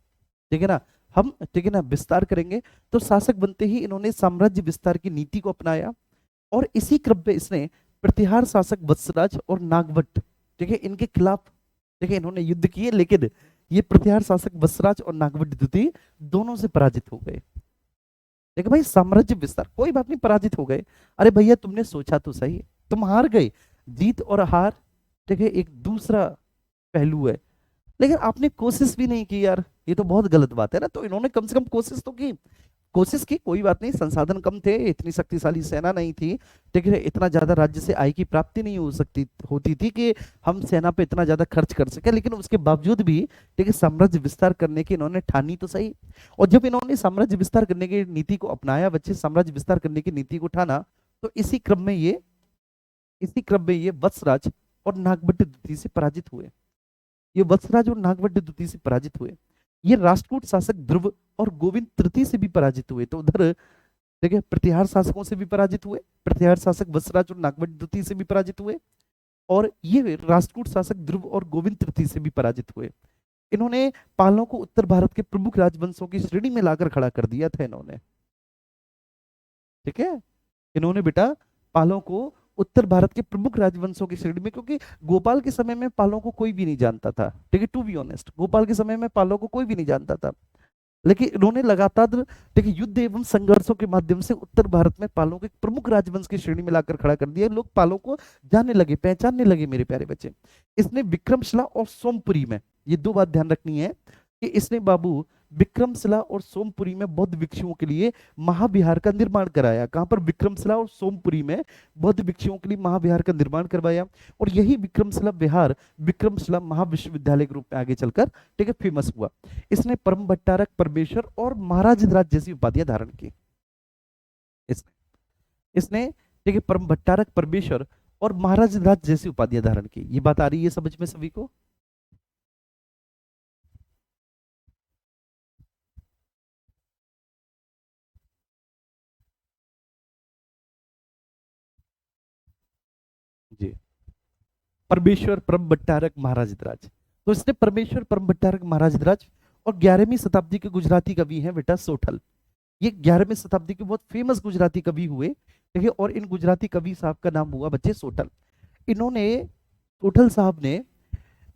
ठीक है ना, हम ठीक है ना विस्तार करेंगे। तो शासक बनते ही इन्होंने साम्राज्य विस्तार की नीति को अपनाया, और इसी क्रम में इसने प्रतिहार शासक वत्सराज और नागवट, ठीक है इनके खिलाफ, ठीक है इन्होंने युद्ध किए, लेकिन ये प्रतिहार शासक वत्सराज और नागवट द्वितीय दोनों से पराजित हो गए। देखो भाई साम्राज्य विस्तार, कोई बात नहीं पराजित हो गए। अरे भैया तुमने सोचा तो सही, तुम हार गए। जीत और हार, ठीक है एक दूसरा पहलू है, लेकिन आपने कोशिश भी नहीं की यार, ये तो बहुत गलत बात है ना। तो इन्होंने कम से कम कोशिश तो की, कोशिश की, कोई बात नहीं, संसाधन कम थे, इतनी शक्तिशाली सेना नहीं थी, ठीक है इतना ज्यादा राज्य से आय की प्राप्ति नहीं हो सकती होती थी कि हम सेना पे इतना ज्यादा खर्च कर सके, लेकिन उसके बावजूद भी ठीक है साम्राज्य विस्तार करने की इन्होंने ठानी तो सही। और जब इन्होंने साम्राज्य विस्तार करने की नीति को अपनाया, बच्चे साम्राज्य विस्तार करने की नीति को ठाना, तो इसी क्रम में ये वत्सराज और नागभट्ट द्वितीय से पराजित हुए। ये वत्सराज और नागभट्ट द्वितीय से पराजित हुए। ये राष्ट्रकूट शासक ध्रुव और गोविंद तृतीय से भी पराजित हुए। तो उधर देखिए प्रतिहार शासकों से भी पराजित हुए, प्रतिहार शासक वत्सराज और नागभट्ट द्वितीय से भी पराजित हुए, और ये राष्ट्रकूट शासक ध्रुव और गोविंद तृतीय से भी पराजित हुए। इन्होंने पालों को उत्तर भारत के प्रमुख राजवंशों की श्रेणी में लाकर खड़ा कर दिया था इन्होंने, ठीक है। इन्होंने बेटा पालों को उत्तर भारत के प्रमुख राजवंशों की श्रेणी में, क्योंकि गोपाल के समय में पालों को कोई भी नहीं जानता था, ठीक है टू बी ऑनेस्ट, गोपाल के समय में पालों को कोई भी नहीं जानता था, लेकिन इन्होंने लगातार देखिए युद्ध एवं संघर्षों के माध्यम से उत्तर भारत में पालों को एक प्रमुख राजवंश की श्रेणी में लाकर खड़ा कर दिया। लोग पालों को जानने लगे, पहचानने लगे मेरे प्यारे बच्चे। इसने विक्रमशिला और सोमपुरी में, ये दो बात ध्यान रखनी है कि इसने बाबू विक्रमशिला और सोमपुरी में बौद्ध भिक्षुओं के लिए महाविहार का निर्माण कराया। कहां पर? विक्रमशिला और सोमपुरी में बौद्ध भिक्षुओं के लिए महाविहार का निर्माण करवाया, और यही विक्रमशिला विहार विक्रमशिला महाविश्वविद्यालय के रूप में आगे चलकर ठीक है फेमस हुआ। इसने परम भट्टारक, परमेश्वर और महाराज धिराज जैसी उपाधियां धारण की। इसने इसने ठीक है परम भट्टारक, परमेश्वर और महाराज धिराज जैसी उपाधियां धारण की। ये बात आ रही है समझ में सभी को? जी, परमेश्वर, परम भट्टारक, महाराज धिराज। तो इसने परमेश्वर, परम भट्टारक, महाराज धिराज, और 11वीं शताब्दी के गुजराती कवि हैं बेटा सोठल। ये 11वीं शताब्दी के बहुत फेमस गुजराती कवि हुए, ठीक है, और इन गुजराती कवि साहब का नाम हुआ बच्चे सोठल। इन्होंने, सोठल साहब ने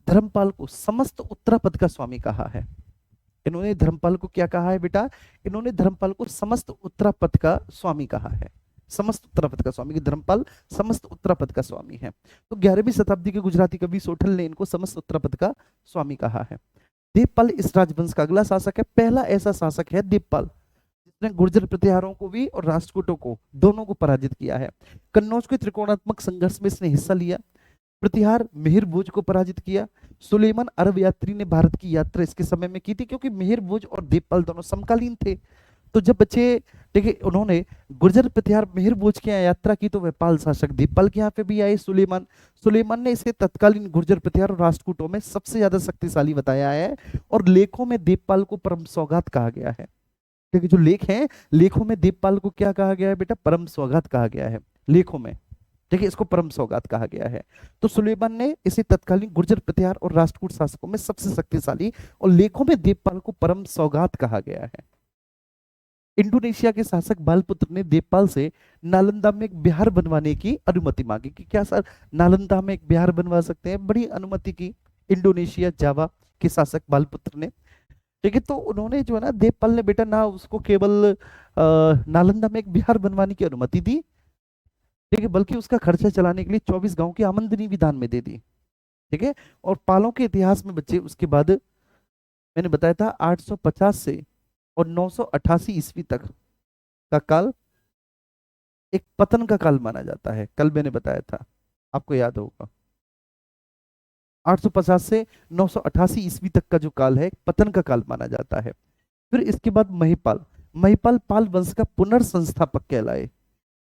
धर्मपाल को समस्त उत्तरापद का स्वामी कहा है। इन्होंने धर्मपाल को क्या कहा है बेटा? इन्होंने धर्मपाल को समस्त उत्तरापद का स्वामी कहा है। समस्त उत्तरापद का स्वामी, कि धर्मपाल समस्त उत्तरापद का स्वामी है। तो 11वीं शताब्दी के गुजराती कवि सोठल ने इनको समस्त उत्तरापद का स्वामी कहा है। देवपाल इस राजवंश का अगला शासक है, पहला ऐसा शासक है देवपाल जिसने गुर्जर प्रतिहारों को भी और राष्ट्रकूटों को दोनों को पराजित किया है। कन्नौज के त्रिकोणात्मक संघर्ष में इसने हिस्सा लिया, प्रतिहार मिहिर भोज को पराजित किया। सुलेमान अरब यात्री ने भारत की यात्रा इसके समय में की थी, क्योंकि मिहिर भोज और देवपाल दोनों समकालीन थे। तो जब बच्चे देखिए उन्होंने गुर्जर प्रतिहार मेहर भोज की यहाँ यात्रा की तो वह पाल शासक दीपपाल के यहाँ पे भी आए सुलेमान। सुलेमान ने इसे तत्कालीन गुर्जर प्रतिहार और राष्ट्रकूटों में सबसे ज्यादा शक्तिशाली बताया है, और लेखों में देवपाल को परम सौगात कहा गया है। क्योंकि जो लेख हैं, लेखों में देवपाल को क्या कहा गया है बेटा? परम सौगात कहा गया है लेखों में। देखिए इसको परम सौगात कहा गया है। तो सुलेमान ने इसे तत्कालीन गुर्जर प्रतिहार और राष्ट्रकूट शासकों में सबसे शक्तिशाली, और लेखों में देवपाल को परम सौगात कहा गया है। इंडोनेशिया के शासक बालपुत्र ने देवपाल से नालंदा में एक बिहार बनवाने की अनुमति मांगी कि क्या सर नालंदा में एक बिहार बनवा सकते हैं, बड़ी अनुमति की इंडोनेशिया जावा के शासक बालपुत्र ने। ठीक है, तो उन्होंने जो है ना देवपाल ने बेटा ना उसको केवल नालंदा में एक बिहार बनवाने की अनुमति दी, ठीक है, बल्कि उसका खर्चा चलाने के लिए 24 गांव की आमदनी भी दान में दे दी। ठीक है, और पालों के इतिहास में बच्चे उसके बाद मैंने बताया था 850 से और 988 ईस्वी तक का काल एक पतन का काल माना जाता है। कल मैंने बताया था, आपको याद होगा। 850 से 988 ईस्वी तक का जो काल है पतन का काल माना जाता है। फिर इसके बाद महिपाल, महिपाल पाल वंश का पुनर्संस्थापक कहलाए।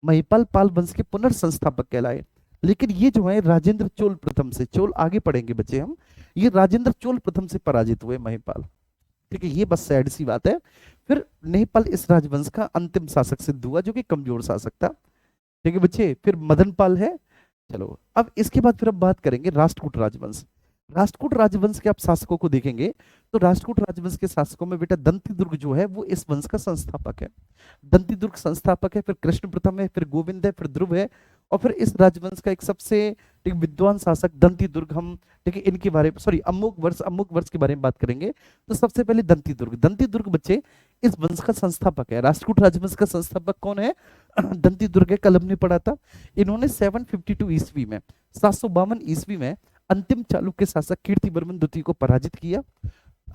महिपाल पाल वंश के पुनर्संस्थापक कहलाए। लेकिन ये जो है राजेंद्र चोल प्रथम से, चोल आगे पढ़ेंगे बच्चे हम, ये राजेंद्र चोल प्रथम से पराजित हुए महिपाल। ठीक है, ये बस सैड सी बात है। फिर महिपाल इस राजवंश का अंतिम शासक सिद्ध हुआ जो कि कमजोर शासक था। ठीक है बच्चे, फिर मदनपाल है। चलो अब इसके बाद फिर हम बात करेंगे राष्ट्रकूट राजवंश। राष्ट्रकूट राजवंश के आप शासकों को देखेंगे तो राष्ट्रकूट राजवंश के शासकों में बेटा दंतीदुर्ग जो है वो इस वंश का संस्थापक है। दंतीदुर्ग संस्थापक है, फिर कृष्ण प्रथम है, फिर गोविंद है, फिर ध्रुव है, और फिर इस राजवंश का एक सबसे ठीक विद्वान शासक दंतीदुर्ग। हम ठीक है इनके बारे में सॉरी अमुक वर्ष के बारे में बात करेंगे। तो सबसे पहले दंतीदुर्ग, दंतीदुर्ग बच्चे इस वंश का संस्थापक है। राष्ट्रकूट राजवंश का संस्थापक कौन है? दंतीदुर्ग है, कल हमने पढ़ा था। इन्होंने 752 ईस्वी में 752 ईस्वी में अंतिम चालुक्य शासक कीर्तिवर्मन द्वितीय को पराजित किया।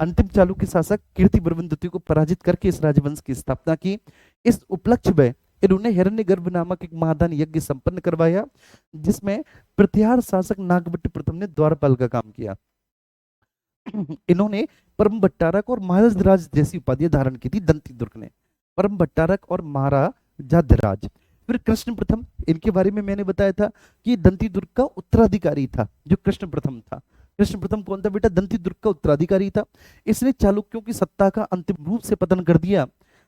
अंतिम चालुक्य शासक कीर्तिवर्मन द्वितीय को पराजित करके इस राजवंश की स्थापना की। इस उपलक्ष्य में इन्होंने हिरण्यगर्भ नामक एक महादान यज्ञ संपन्न करवाया, जिसमें प्रतिहार शासक नागभट्ट प्रथम ने द्वारपाल का काम किया। इन्होंने परम भट्टारक और महाराज जैसी उपाधियां धारण की थी दंतीदुर्ग ने, परम भट्टारक और महाराजाधिराज। फिर कृष्ण प्रथम, इनके बारे में मैंने बताया था कि दंतीदुर्ग का उत्तराधिकारी था जो कृष्ण प्रथम था। कृष्ण प्रथम कौन था बेटा? दंतीदुर्ग का उत्तराधिकारी था। इसने चालुक्यों की सत्ता का अंतिम रूप से पतन कर दिया।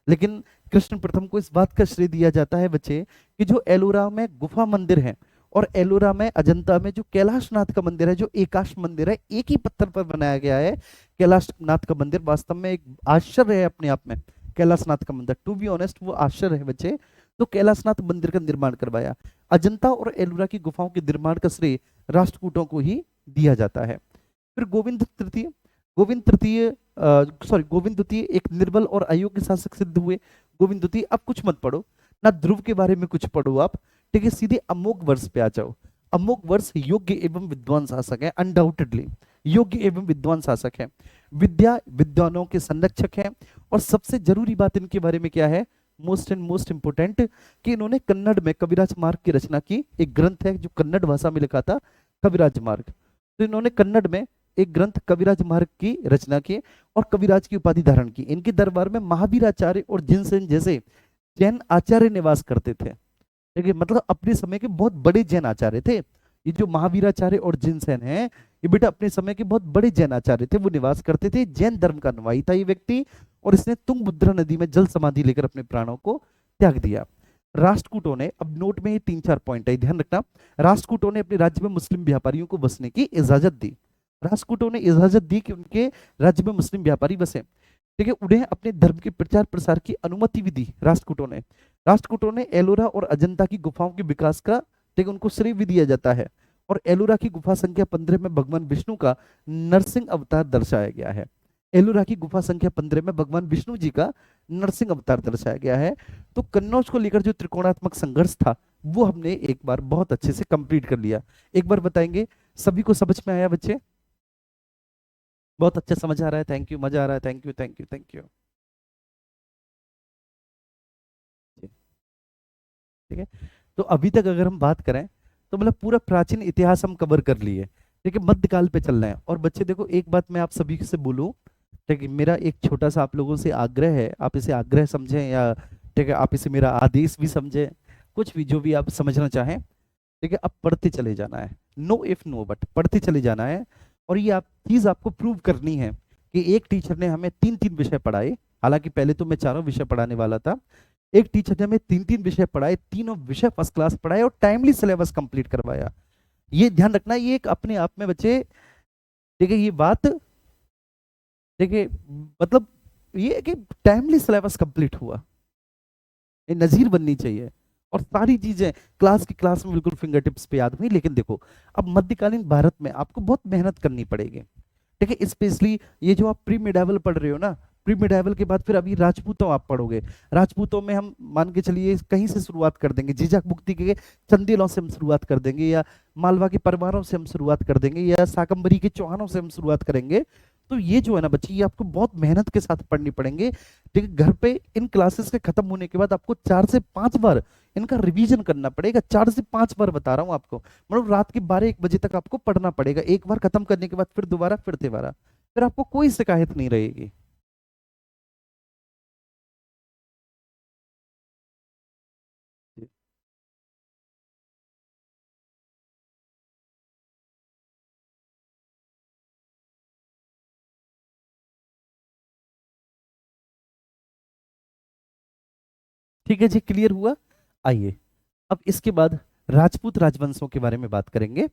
लेकिन कृष्ण प्रथम को इस बात का श्रेय दिया जाता है बच्चे कि जो एलोरा में गुफा मंदिर है और एलोरा में अजंता में जो कैलाशनाथ का मंदिर है, जो एकाश मंदिर है, एक ही पत्थर पर बनाया गया है। कैलाशनाथ का मंदिर वास्तव में एक आश्चर्य है अपने आप में। कैलाशनाथ का मंदिर टू बी ऑनेस्ट वो आश्चर्य है बच्चे। तो कैलाशनाथ मंदिर का निर्माण करवाया। अजंता और एलोरा की गुफाओं के निर्माण का श्रेय राष्ट्रकूटों को ही दिया जाता है। फिर गोविंद तृतीय, गोविंद द्वितीय एक निर्बल और अयोग्य शासक सिद्ध हुए। गोविंद द्वितीय, अब कुछ मत पढ़ो ना, ध्रुव के बारे में कुछ पढ़ो आप, ठीक है, सीधे अमोघ वर्ष पे आ जाओ। अमोघ वर्ष योग्य एवं विद्वान शासक है, अनडाउटेडली योग्य एवं विद्वान शासक है, विद्वानों के संरक्षक हैं। और सबसे जरूरी बात इनके बारे में क्या है, मोस्ट इंपोर्टेंट, कि इन्होंने कन्नड़ में कविराज मार्ग की रचना की। एक ग्रंथ है जो कन्नड़ भाषा में लिखा था, कविराज मार्ग। तो इन्होंने कन्नड़ में एक ग्रंथ कविराज मार्ग की रचना की और कविराज की उपाधि धारण की। इनके दरबार में महावीराचार्य और जिनसेन जैसे जैन आचार्य निवास करते थे। देखिए मतलब अपने समय के बहुत बड़े जैन आचार्य थे। ये जो महावीराचार्य और जिनसेन हैं, ये बेटा अपने समय के बहुत बड़े जैन आचार्य थे, वो निवास करते थे। जैन धर्म का अनुयायी था ये व्यक्ति, और इसने तुंगभद्रा नदी में जल समाधि लेकर अपने प्राणों को त्याग दिया। राष्ट्रकूटों ने, अब नोट में ये 3-4 पॉइंट है, ध्यान रखना। राष्ट्रकूटों ने अपने राज्य में मुस्लिम व्यापारियों को बसने की इजाजत दी। राष्ट्रकूटों ने इजाजत दी कि उनके राज्य में मुस्लिम व्यापारी बसे। ठीक है, उन्हें अपने धर्म के प्रचार प्रसार की अनुमति भी दी राष्ट्रकूटों ने एलोरा और अजंता की गुफाओं के विकास का ठीक है उनको श्रेय भी दिया जाता है। और एलोरा की गुफा संख्या 15 में भगवान विष्णु का नरसिंह अवतार दर्शाया गया है। एलोरा की गुफा संख्या 15 में भगवान विष्णु जी का नरसिंह अवतार दर्शाया गया है। तो कन्नौज को लेकर जो त्रिकोणात्मक संघर्ष था वो हमने एक बार बहुत अच्छे से कंप्लीट कर लिया। एक बार बताएंगे, सभी को समझ में आया बच्चे? बहुत अच्छा समझ आ रहा है, थैंक यू, मजा आ रहा है, thank you thank you thank you. ठीक है, तो अभी तक अगर हम बात करें तो मतलब पूरा प्राचीन इतिहास हम कवर कर लिए। ठीक है, मध्यकाल पे चलना है। और बच्चे देखो एक बात मैं आप सभी से बोलूं ठीक है, मेरा एक छोटा सा आप लोगों से आग्रह है, आप इसे आग्रह समझें या ठीक है आप इसे मेरा आदेश भी समझें, कुछ भी जो भी आप समझना चाहें। ठीक है, अब पढ़ते चले जाना है, नो इफ नो बट पढ़ते चले जाना है। और ये आप चीज आपको प्रूव करनी है कि एक टीचर ने हमें तीन तीन विषय पढ़ाए, हालांकि पहले तो मैं चारों विषय पढ़ाने वाला था, एक टीचर ने हमें तीन तीन विषय पढ़ाए, तीनों विषय फर्स्ट क्लास पढ़ाए और टाइमली सिलेबस कंप्लीट करवाया। ये ध्यान रखना, ये एक अपने आप में बच्चे, ठीक है ये बात, देखिए मतलब ये है कि टाइमली सिलेबस कंप्लीट हुआ, ये नजीर बननी चाहिए। और सारी चीजें क्लास की क्लास में बिल्कुल फिंगर टिप्स पे याद हुई। लेकिन देखो, अब मध्यकालीन भारत में आपको बहुत मेहनत करनी पड़ेगी। ठीक है, स्पेशली ये जो आप प्री मिडाइवल पढ़ रहे हो ना, प्री मिडाइवल के बाद फिर अभी राजपूतों आप पढ़ोगे। राजपूतों में हम मान के चलिए कहीं से शुरुआत कर देंगे, जीजा मुक्ति के चंदेलों से हम शुरुआत कर देंगे, या मालवा के परिवारों से हम शुरुआत कर देंगे, या शाकंभरी के चौहानों से हम शुरुआत करेंगे। तो ये जो है ना बच्चे, ये आपको बहुत मेहनत के साथ पढ़नी पड़ेंगे। ठीक है, घर पे इन क्लासेस के खत्म होने के बाद आपको 4 से 5 बार इनका रिवीजन करना पड़ेगा। 4 से 5 बार बता रहा हूँ आपको, मतलब रात के 12-1 बजे तक आपको पढ़ना पड़ेगा। एक बार खत्म करने के बाद फिर दोबारा फिर तिबारा, फिर आपको कोई शिकायत नहीं रहेगी। ठीक है जी, क्लियर हुआ। आइए अब इसके बाद राजपूत राजवंशों के बारे में बात करेंगे।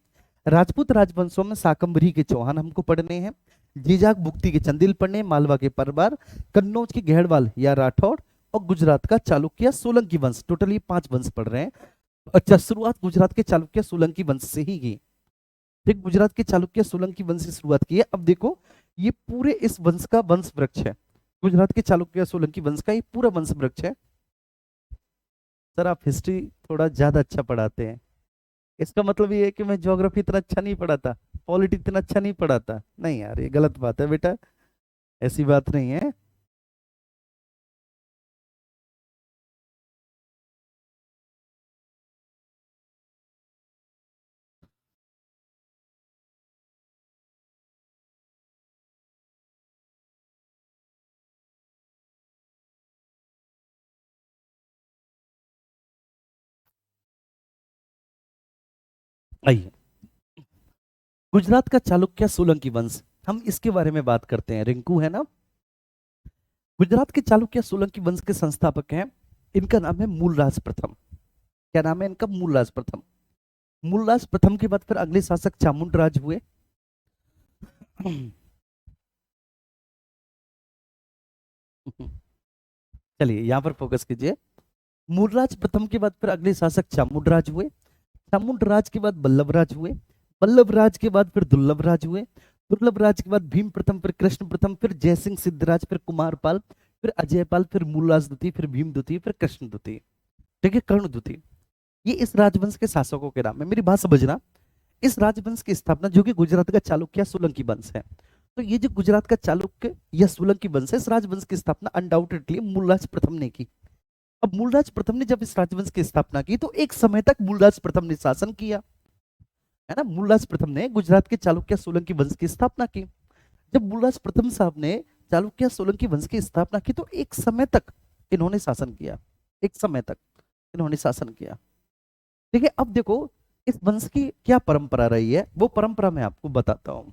राजपूत राजवंशों में शाकंभरी के चौहान हमको पढ़ने हैं, जीजाक बुक्ति के चंदेल पढ़ने, मालवा के परमार, कन्नौज के घेड़वाल या राठौड़, और गुजरात का चालुक्य सोलंकी वंश। टोटली 5 वंश पढ़ रहे हैं। अच्छा, शुरुआत गुजरात के चालुक्य सोलंकी वंश से ही की। ठीक, गुजरात के चालुक्य सोलंकी वंश से शुरुआत की है। अब देखो, ये पूरे इस वंश का वंश वृक्ष है, गुजरात के चालुक्य सोलंकी वंश का ये पूरा वंश वृक्ष है। सर आप हिस्ट्री थोड़ा ज्यादा अच्छा पढ़ाते हैं, इसका मतलब ये है कि मैं ज्योग्राफी इतना अच्छा नहीं पढ़ाता, पॉलिटी इतना अच्छा नहीं पढ़ाता? नहीं यार, ये गलत बात है बेटा, ऐसी बात नहीं है। आइए, गुजरात का चालुक्य सोलंकी वंश, हम इसके बारे में बात करते हैं। रिंकू है ना, गुजरात के चालुक्य सोलंकी वंश के संस्थापक हैं। इनका नाम है मूलराज प्रथम। क्या नाम है इनका? मूलराज प्रथम। मूलराज प्रथम के बाद फिर अगले शासक चामुंड राज हुए। चलिए यहां पर फोकस कीजिए। मूलराज प्रथम के बाद फिर अगले शासक चामुंड राज हुए। चामुंड राज के बाद बल्लभ राज हुए। बल्लभ राज के बाद फिर दुर्लभ राज हुए। दुर्लभ राज के बाद भीम प्रथम, फिर कृष्ण प्रथम, फिर जयसिंह सिद्धराज, फिर कुमारपाल, फिर अजयपाल, फिर मूलराज द्वितीय, फिर भीम द्वितीय, फिर कृष्ण द्वितीय। ठीक है, कर्ण द्वितीय। ये इस राजवंश के शासकों के नाम है। मेरी बात समझना, इस राजवंश की स्थापना, जो कि गुजरात का चालुक्य सोलंकी वंश है, तो ये जो गुजरात का चालुक्य या सोलंकी वंश है, इस राजवंश की स्थापना अनडाउटेडली मूलराज प्रथम ने की। अब मूलराज प्रथम ने जब इस राजवंश की स्थापना की, तो एक समय तक मूलराज प्रथम ने शासन किया, है ना। मूलराज प्रथम ने गुजरात के चालुक्य सोलंकी वंश की स्थापना की। जब मूलराज प्रथम साहब ने चालुक्य सोलंकी वंश की स्थापना की, तो एक समय तक इन्होंने शासन किया, एक समय तक इन्होंने शासन किया। ठीक है, अब देखो इस वंश की क्या परंपरा रही है, वो परंपरा मैं आपको बताता हूं।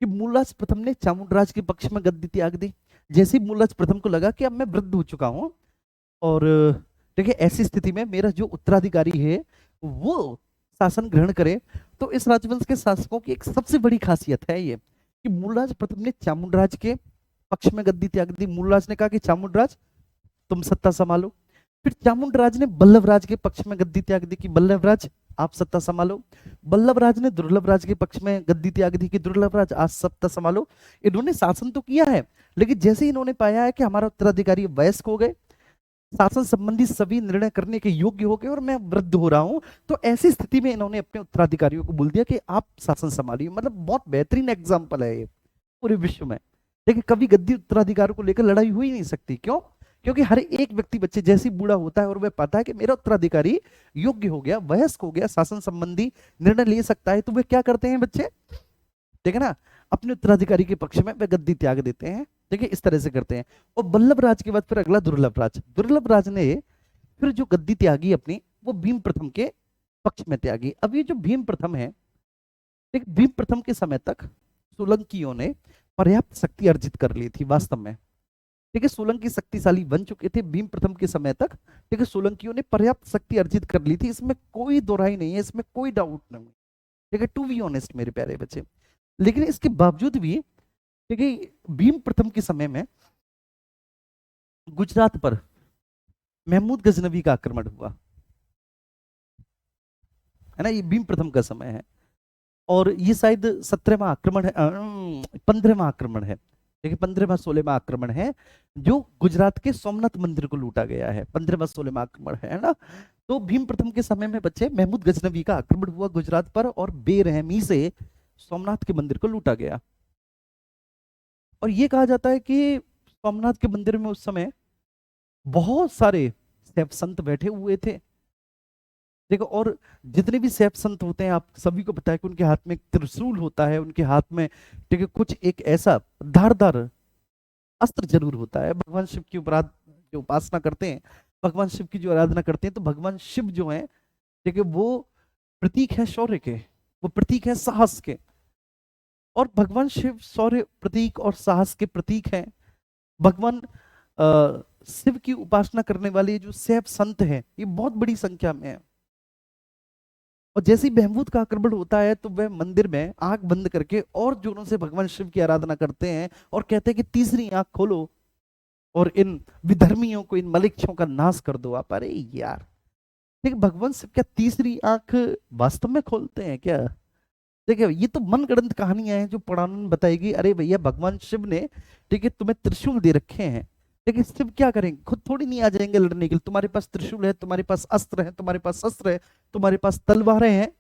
कि मूलराज प्रथम ने चामुंडराज के पक्ष में गद्दी त्याग दी। जैसे ही मूलराज प्रथम को लगा कि अब मैं वृद्ध हो चुका हूं, और ठीक है ऐसी स्थिति में मेरा जो उत्तराधिकारी है वो शासन ग्रहण करे, तो इस राजवंश के शासकों की एक सबसे बड़ी खासियत है ये कि मूलराज प्रथम ने चामुंडराज के पक्ष में गद्दी त्याग दी। मूलराज ने कहा कि चामुंडराज तुम सत्ता संभालो। फिर चामुंडराज ने बल्लभराज के पक्ष में गद्दी त्याग दी कि बल्लभराज आप सत्ता संभालो। बल्लभराज ने दुर्लभराज के पक्ष में गद्दी त्याग दी कि दुर्लभराज आज सत्ता संभालो। इन्होंने शासन तो किया है, लेकिन जैसे ही इन्होंने पाया है कि हमारा उत्तराधिकारी वयस्क हो गए, शासन संबंधी सभी निर्णय करने के योग्य हो गए और मैं वृद्ध हो रहा हूं, तो ऐसी स्थिति में इन्होंने अपने उत्तराधिकारियों को बोल दिया कि आप शासन संभालिए। मतलब बहुत बेहतरीन एग्जाम्पल है ये पूरे विश्व में। लेकिन कभी गद्दी उत्तराधिकारियों को लेकर लड़ाई हुई नहीं सकती। क्यों? क्योंकि हर एक व्यक्ति बच्चे जैसे बूढ़ा होता है और वह पाता है कि मेरा उत्तराधिकारी योग्य हो गया, वयस्क हो गया, शासन संबंधी निर्णय ले सकता है, तो वे क्या करते हैं बच्चे? ठीक है ना, अपने उत्तराधिकारी के पक्ष में वह गद्दी त्याग देते हैं। ठीक है, इस तरह से करते हैं। और बल्लभ राज के बाद फिर अगला दुर्लभ राज। दुर्लभ राज ने फिर जो गद्दी त्यागी अपनी, वो भीम प्रथम के पक्ष में त्यागी। अब ये जो भीम प्रथम है, ठीक, भीम प्रथम के समय तक सोलंकियों ने पर्याप्त शक्ति अर्जित कर ली थी वास्तव में। ठीक है, सोलंकी शक्तिशाली बन चुके थे भीम प्रथम के समय तक। ठीक है, सोलंकियों ने पर्याप्त शक्ति अर्जित कर ली थी, इसमें कोई दोहराई नहीं है, इसमें कोई डाउट नहीं। ठीक है, टू बी ऑनेस्ट मेरे प्यारे बच्चे। लेकिन इसके बावजूद भी, ठीक है, भीम प्रथम के समय में गुजरात पर महमूद गजनवी का आक्रमण हुआ, है ना, ये भीम प्रथम का समय है। और ये शायद 17वां आक्रमण है, 15वां आक्रमण है। देखिए 15वां 16वां आक्रमण है, जो गुजरात के सोमनाथ मंदिर को लूटा गया है। 15वां 16वां आक्रमण है ना। तो भीम प्रथम के समय में बच्चे महमूद गजनवी का आक्रमण हुआ गुजरात पर, और बेरहमी से सोमनाथ के मंदिर को लूटा गया। और ये कहा जाता है कि सोमनाथ के मंदिर में उस समय बहुत सारे सैफ संत बैठे हुए थे। देखो, और जितने भी सैफ संत होते हैं, आप सभी को पता है कि उनके हाथ में एक त्रिशूल होता है, उनके हाथ में, ठीक है, कुछ एक ऐसा धारदार अस्त्र जरूर होता है। भगवान शिव की जो उपासना करते हैं, भगवान शिव की जो आराधना करते हैं, तो भगवान शिव जो है, ठीक है, वो प्रतीक है शौर्य के, वो प्रतीक है साहस के। और भगवान शिव शौर्य प्रतीक और साहस के प्रतीक हैं। भगवान शिव की उपासना करने वाले जो सैफ संत हैं, ये बहुत बड़ी संख्या में है। और जैसे ही महमूद का आक्रमण होता है, तो वह मंदिर में आंख बंद करके और जोरों से भगवान शिव की आराधना करते हैं, और कहते हैं कि तीसरी आंख खोलो और इन विधर्मियों को, इन मलिक्षों का नाश कर दो आप। अरे यार, देखिए भगवान शिव क्या तीसरी आंख वास्तव में खोलते हैं क्या? देखिए, ये तो मनगढ़ंत कहानियां हैं जो पुराण में बताएगी। अरे भैया, भगवान शिव ने, ठीक है, तुम्हें त्रिशूल दे रखे हैं, लेकिन शिव क्या करेंगे? खुद थोड़ी नहीं आ जाएंगे लड़ने के लिए। तुम्हारे पास त्रिशूल है, तुम्हारे पास अस्त्र है, तुम्हारे पास शस्त्र है, तुम्हारे पास तलवारें हैं।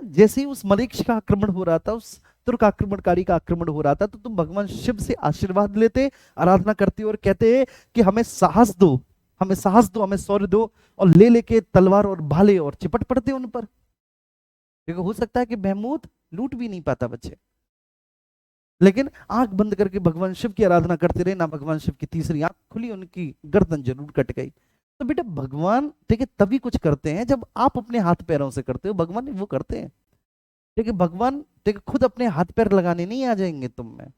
जैसे ही उस मलेक्ष का आक्रमण हो रहा था, उस तुर्क आक्रमणकारी का आक्रमण हो रहा था, तो तुम भगवान शिव से आशीर्वाद लेते, आराधना करते और कहते कि हमें साहस दो, हमें साहस दो, हमें शौर्य दो, और ले लेके तलवार और भाले और चिपट पड़ते उन पर। देखो, हो सकता है कि महमूद लूट भी नहीं पाता बच्चे, लेकिन आंख बंद करके भगवान शिव की आराधना करते रहे ना। भगवान शिव की तीसरी आंख खुली, उनकी गर्दन जरूर कट गई। तो बेटा, भगवान, ठीक है, तभी कुछ करते हैं जब आप अपने हाथ पैरों से करते हो। भगवान वो करते हैं, ठीक है। भगवान, ठीक है, खुद अपने हाथ पैर लगाने नहीं आ जाएंगे तुम में,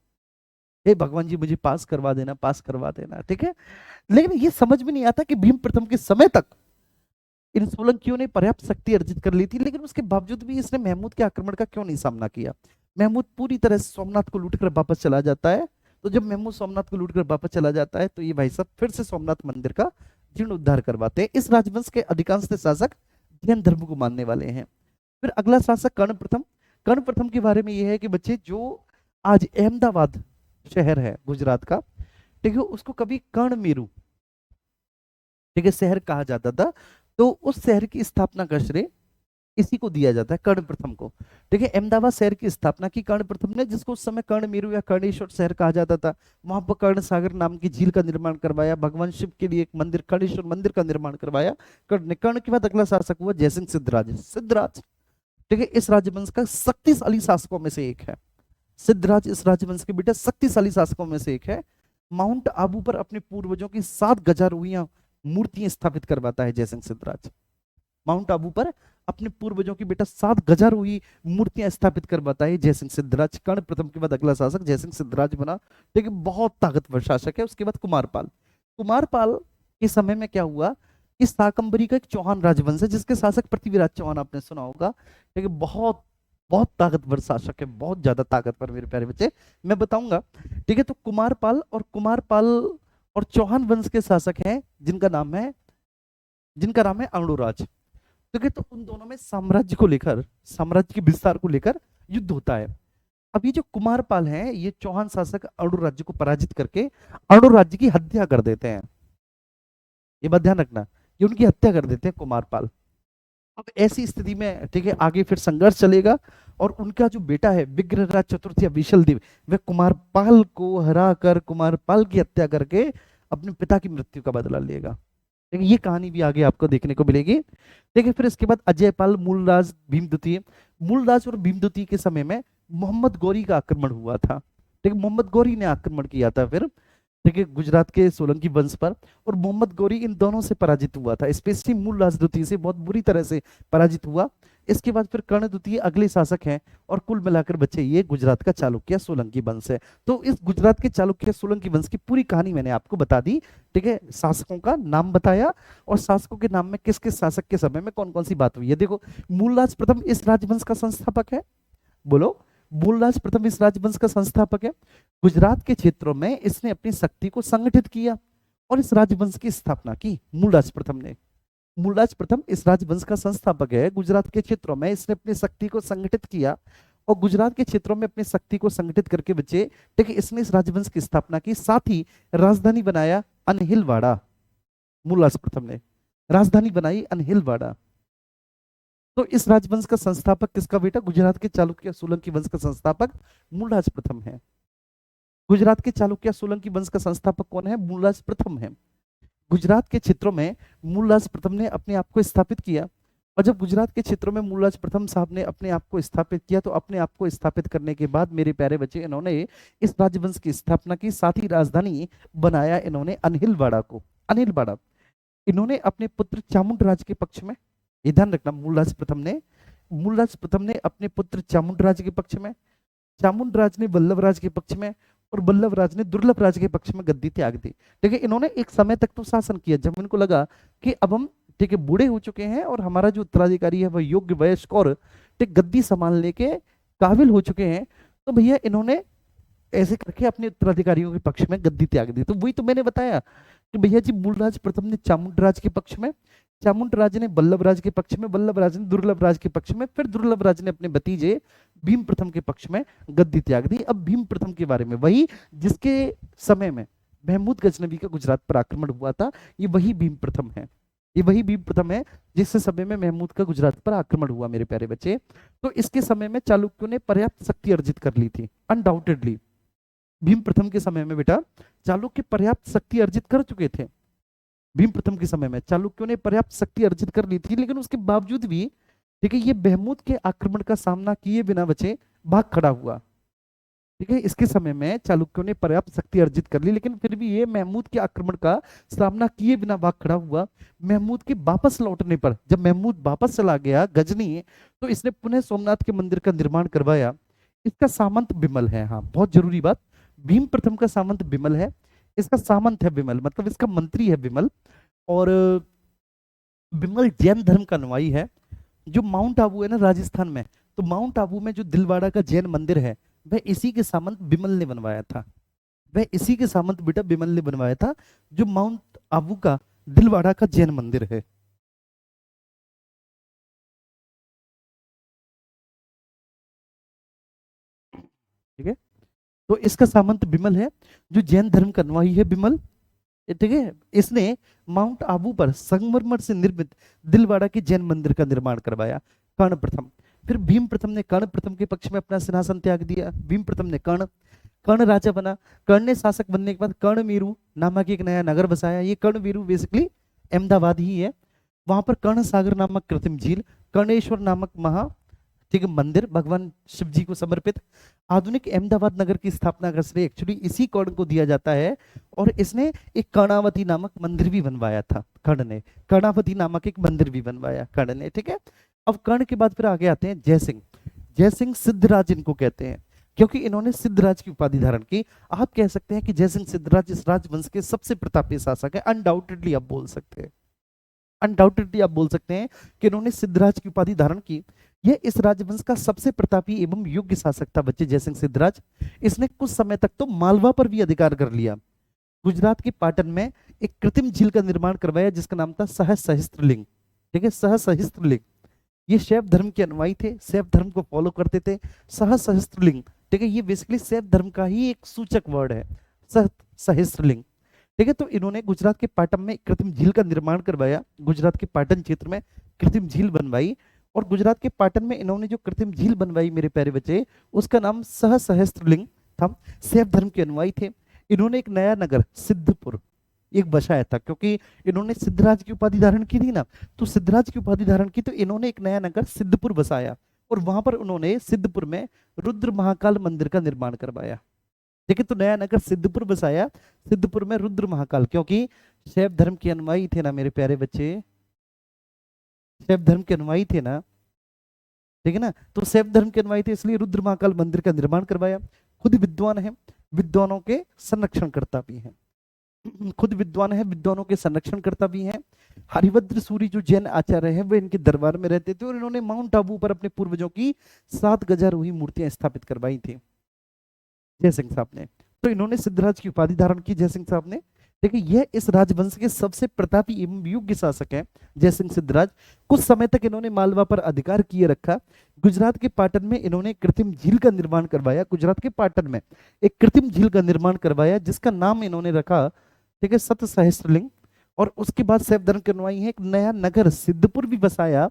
हे भगवान जी मुझे पास करवा देना, पास करवा देना, ठीक है। लेकिन ये समझ में नहीं आता कि भीम प्रथम के समय तक इन सोलंकियों ने पर्याप्त शक्ति अर्जित कर ली थी, लेकिन उसके बावजूद भी इसने महमूद के आक्रमण का क्यों नहीं सामना किया? महमूद पूरी तरह से सोमनाथ को लूटकर वापस चला जाता है। तो जब महमूद सोमनाथ को लूटकर वापस चला जाता है, तो ये भाई साहब फिर से सोमनाथ मंदिर का जीर्णोद्धार करवाते हैं। इस राजवंश के अधिकांश शासक जैन धर्म को मानने वाले हैं। फिर अगला शासक कर्ण प्रथम। कर्ण प्रथम के बारे में यह है कि बच्चे, जो आज अहमदाबाद शहर है गुजरात का, ठीक है, उसको कभी कर्णमेरु, ठीक है, शहर कहा जाता था। तो उस शहर की स्थापना का श्रेय इसी को दिया जाता है, कर्ण प्रथम को। ठीक है, अहमदाबाद शहर की स्थापना की कर्ण प्रथम ने, जिसको उस समय कर्णमेरु या कर्णेश्वर शहर कहा जाता था। वहां पर कर्ण सागर नाम की झील का निर्माण करवाया, भगवान शिव के लिए एक मंदिर, कर्णेश्वर मंदिर का निर्माण करवाया कर्ण ने। कर्ण के बाद अगला शासक हुआ जयसिंह सिद्धराज। सिद्धराज, ठीक है, इस राजवंश का शक्तिशाली शासकों में से एक है। सिद्धराज इस राजवंश के बेटा शक्तिशाली शासकों में से एक है। माउंट आबू पर अपने पूर्वजों की 7 गजारोहियां मूर्तियां स्थापित करवाता है जयसिंह सिद्धराज। माउंट आबू पर अपने पूर्वजों की बेटा 7 गजारोही मूर्तियां स्थापित करवाता है जयसिंह सिद्धराज। कर्ण प्रथम के बाद अगला शासक जयसिंह सिद्धराज बना, ठीक है, बहुत ताकतवर शासक है। उसके बाद कुमारपाल। कुमारपाल के समय में क्या हुआ, इस शाकंभरी का एक चौहान राजवंश है, जिसके शासक पृथ्वीराज चौहान आपने सुना होगा। ठीक है, बहुत बहुत ताकतवर शासक है, बहुत ज्यादा ताकतवर मेरे प्यारे बच्चे, मैं बताऊंगा। ठीक है, तो कुमारपाल और चौहान वंश के शासक हैं जिनका नाम है अणुराज। ठीक है, तो उन दोनों में साम्राज्य को लेकर, साम्राज्य के विस्तार को लेकर युद्ध होता है। अब ये जो कुमारपाल हैं, ये चौहान शासक अणुराज्य को पराजित करके अणुराज्य की हत्या कर देते हैं। ये बात ध्यान रखना, ये उनकी हत्या कर देते हैं कुमारपाल। अब ऐसी स्थिति में, ठीक है, आगे फिर संघर्ष चलेगा, और उनका जो बेटा है विग्रहराज चतुर्थ या विशलदेव, वह कुमारपाल को हरा कर, कुमारपाल की हत्या करके अपने पिता की मृत्यु का बदला लेगा। ठीक है, ये कहानी भी आगे आपको देखने को मिलेगी। ठीक है, फिर इसके बाद अजयपाल, मूलराज, भीम द्वितीय। मूलराज और भीम द्वितीय के समय में मोहम्मद गौरी का आक्रमण हुआ था। ठीक है, मोहम्मद गौरी ने आक्रमण किया था फिर, ठीक है, गुजरात के सोलंकी वंश पर। और मोहम्मद गौरी इन दोनों से पराजित हुआ था, स्पेशली मूल राजद्वितीय से बहुत बुरी तरह से पराजित हुआ। इसके बाद फिर कर्ण द्वितीय अगले शासक हैं, और कुल मिलाकर बच्चे ये गुजरात का चालुक्य सोलंकी वंश है। तो इस गुजरात के चालुक्य सोलंकी वंश की पूरी कहानी मैंने आपको बता दी। ठीक है, शासकों का नाम बताया, और शासकों के नाम में किस किस शासक के समय में कौन कौन सी बात हुई है। देखो, मूलराज प्रथम इस राजवंश का संस्थापक है। बोलो, मूलराज प्रथम इस राजवंश का संस्थापक है। गुजरात के क्षेत्रों में इसने अपनी शक्ति को संगठित किया और इस राजवंश की स्थापना की, मूलराज प्रथम ने। मूलराज प्रथम इस राजवंश का संस्थापक है। गुजरात के क्षेत्रों में इसने अपनी शक्ति को संगठित किया, और गुजरात के क्षेत्रों में अपनी शक्ति को संगठित करके बच्चे, ठीक है, इसने इस राजवंश की स्थापना की, साथ ही राजधानी बनाया अनहिलवाड़ा। मूलराज प्रथम ने राजधानी बनाई अनहिलवाड़ा। तो इस राजवंश का संस्थापक किसका बेटा? गुजरात के चालुक्य सोलंकी वंश का संस्थापक मूलराज प्रथम है। गुजरात के चालुक्य सोलंकी वंश का संस्थापक कौन है? मूलराज प्रथम है। गुजरात के क्षेत्रों में मूलराज प्रथम ने अपने आप को स्थापित किया, और जब गुजरात के क्षेत्रों में मूलराज प्रथम साहब ने अपने आप को स्थापित किया, तो अपने आप को स्थापित करने के बाद मेरे प्यारे बच्चे, इन्होंने इस राजवंश की स्थापना की, साथ ही राजधानी बनाया इन्होंने अनहिलवाड़ा को। अनहिलवाड़ा इन्होंने अपने पुत्र चामुंडराज के पक्ष में, ये ध्यान रखना, मूलराज प्रथम ने अपने पुत्र चामुंडराज के पक्ष में, चामुंडराज ने वल्लभराज के पक्ष में, और वल्लभराज ने दुर्लभराज के पक्ष में गद्दी त्याग दी। ठीक है, इन्होंने एक समय तक तो शासन किया, जब इनको लगा कि अब हम, ठीक है, बूढ़े हो चुके हैं और हमारा जो उत्तराधिकारी है वह योग्य, वयस्क और, ठीक, गद्दी संभालने के काबिल हो चुके हैं, तो भैया इन्होंने ऐसे करके अपने उत्तराधिकारियों के पक्ष में गद्दी त्याग दी। तो वही तो मैंने बताया कि भैया जी, मूलराज प्रथम ने चामुंडराज के पक्ष में, चामुंडराज ने वल्लभराज के पक्ष में, वल्लभराज ने दुर्लभराज के पक्ष में, फिर दुर्लभराज ने अपने भतीजे भीम प्रथम के पक्ष में गद्दी त्याग दी। अब भीम प्रथम के बारे में, वही जिसके समय में महमूद गजनवी का गुजरात पर आक्रमण हुआ था, ये वही भीम प्रथम है। ये वही भीम प्रथम है जिससे समय में महमूद का गुजरात पर आक्रमण हुआ मेरे प्यारे बच्चे। तो इसके समय में चालुक्यों ने पर्याप्त शक्ति अर्जित कर ली थी, अनडाउटेडली। भीम प्रथम के समय में बेटा चालुक्य पर्याप्त शक्ति अर्जित कर चुके थे। भीम प्रथम के समय में चालुक्यों ने पर्याप्त शक्ति अर्जित कर ली थी, लेकिन उसके बावजूद भी, ठीक है, ये महमूद के आक्रमण का सामना किए बिना बचे भाग खड़ा हुआ। ठीक है, इसके समय में चालुक्यों ने पर्याप्त शक्ति अर्जित कर ली, लेकिन फिर भी ये महमूद के आक्रमण का सामना किए बिना भाग खड़ा हुआ। महमूद के वापस लौटने पर, जब महमूद वापस चला गया गजनी, तो इसने पुनः सोमनाथ के मंदिर का निर्माण करवाया। इसका सामंत बिमल है। हाँ, बहुत जरूरी बात, भीम प्रथम का सामंत बिमल है, इसका सामंत है बिमल, मतलब इसका मंत्री है बिमल। और बिमल जैन धर्म का अनुयायी है। जो माउंट आबू है ना राजस्थान में, तो माउंट आबू में जो दिलवाड़ा का जैन मंदिर है, वह इसी के सामंत बिमल ने बनवाया था। वह इसी के सामंत बेटा बिमल ने बनवाया था, जो माउंट आबू का दिलवाड़ा का जैन मंदिर है। ठीक है, तो इसका सामंत बिमल है, जो जैन धर्म का अनुयायी है बिमल। ठीक है, इसने माउंट आबू पर संगमरमर से निर्मित दिलवाड़ा के जैन मंदिर का निर्माण करवाया, कर्ण प्रथम। फिर भीम प्रथम ने कर्ण प्रथम के पक्ष में अपना सिंहासन त्याग दिया। भीम प्रथम ने कर्ण कर्ण राजा बना। कर्ण ने शासक बनने के बाद कर्ण मीरू नामक एक नया नगर बसाया। ये कर्ण मीरू बेसिकली अहमदाबाद ही है। वहां पर कर्ण सागर नामक कृत्रिम झील, कर्णेश्वर नामक महा, ठीक है, मंदिर भगवान शिव जी को समर्पित। आधुनिक अहमदाबाद नगर की स्थापना का श्रेय एक्चुअली इसी कर्ण को दिया जाता है। और इसने एक कर्णावती नामक मंदिर भी बनवाया था। कर्ण ने कर्णावती नामक एक मंदिर भी बनवाया कर्ण ने। ठीक है, अब कर्ण के बाद फिर आगे आते हैं जयसिंह। जयसिंह सिद्धराज इनको कहते हैं, क्योंकि इन्होंने सिद्धराज की उपाधि धारण की। आप कह सकते हैं कि जयसिंह सिद्धराज इस राजवंश के सबसे प्रतापी शासक है, अनडाउटेडली आप बोल सकते हैं। अनडाउटेडली आप बोल सकते हैं कि इन्होंने सिद्धराज की उपाधि धारण की। यह इस राजवंश का सबसे प्रतापी एवं योग्य शासक था बच्चे, जयसिंह सिद्धराज। इसने कुछ समय तक तो मालवा पर भी अधिकार कर लिया। गुजरात के पाटन में एक कृत्रिम झील का निर्माण करवाया, जिसका नाम था सहस्त्रलिंग। ठीक है, सहस्त्रलिंग। ये शैव धर्म के अनुयायी थे, शैव धर्म को फॉलो करते थे। सहस्त्रलिंग, ठीक है, ये बेसिकली शैव धर्म का ही एक सूचक वर्ड है, सहस्त्रलिंग। ठीक है, तो इन्होंने गुजरात के पाटन में कृत्रिम झील का निर्माण करवाया। गुजरात के पाटन क्षेत्र में कृत्रिम झील बनवाई, और गुजरात के पाटन में इन्होंने जो कृत्रिम झील बनवाई मेरे प्यारे बच्चे, उसका नाम सहस्त्रलिंग था। शैव धर्म के अनुयायी थे। इन्होंने एक नया नगर सिद्धपुर एक बसाया था, क्योंकि इन्होंने सिद्धराज की उपाधि धारण की थी ना, तो सिद्धराज की उपाधि धारण की, तो इन्होंने एक नया नगर सिद्धपुर बसाया। और वहां पर उन्होंने सिद्धपुर में रुद्र महाकाल मंदिर का निर्माण करवाया। ठीक है, तो नया नगर सिद्धपुर बसाया, सिद्धपुर में रुद्र महाकाल, क्योंकि शैव धर्म के अनुयायी थे ना मेरे प्यारे बच्चे, शैव धर्म के अनुयायी थे ना, ठीक है ना, तो शैव धर्म के अनुयायी थे, इसलिए रुद्र महाकाल मंदिर का निर्माण करवाया। खुद विद्वान है, विद्वानों के संरक्षणकर्ता भी हैं, खुद विद्वान है, विद्वानों के संरक्षणकर्ता भी हैं। हरिभद्र सूरी जो जैन आचार्य हैं, वे इनके दरबार में रहते थे और इन्होंने माउंट आबू पर अपने पूर्वजों की 7 गजारोही मूर्तियां स्थापित करवाई थी जयसिंह साहब ने। तो इन्होंने सिद्धराज की उपाधि धारण की जयसिंह साहब ने। देखिए, यह इस राजवंश के सबसे प्रतापी एवं योग्य शासक हैं जयसिंह सिद्धराज। कुछ समय तक इन्होंने मालवा पर अधिकार किए रखा। गुजरात के पाटन में इन्होंने कृत्रिम झील का निर्माण करवाया, गुजरात के पाटन में एक कृत्रिम झील का निर्माण करवाया, जिसका नाम इन्होंने रखा, ठीक है, सत सहस्त्रलिंग। और उसके बाद शैव धर्म के अनुयायी हैं, एक नया नगर सिद्धपुर भी बसाया,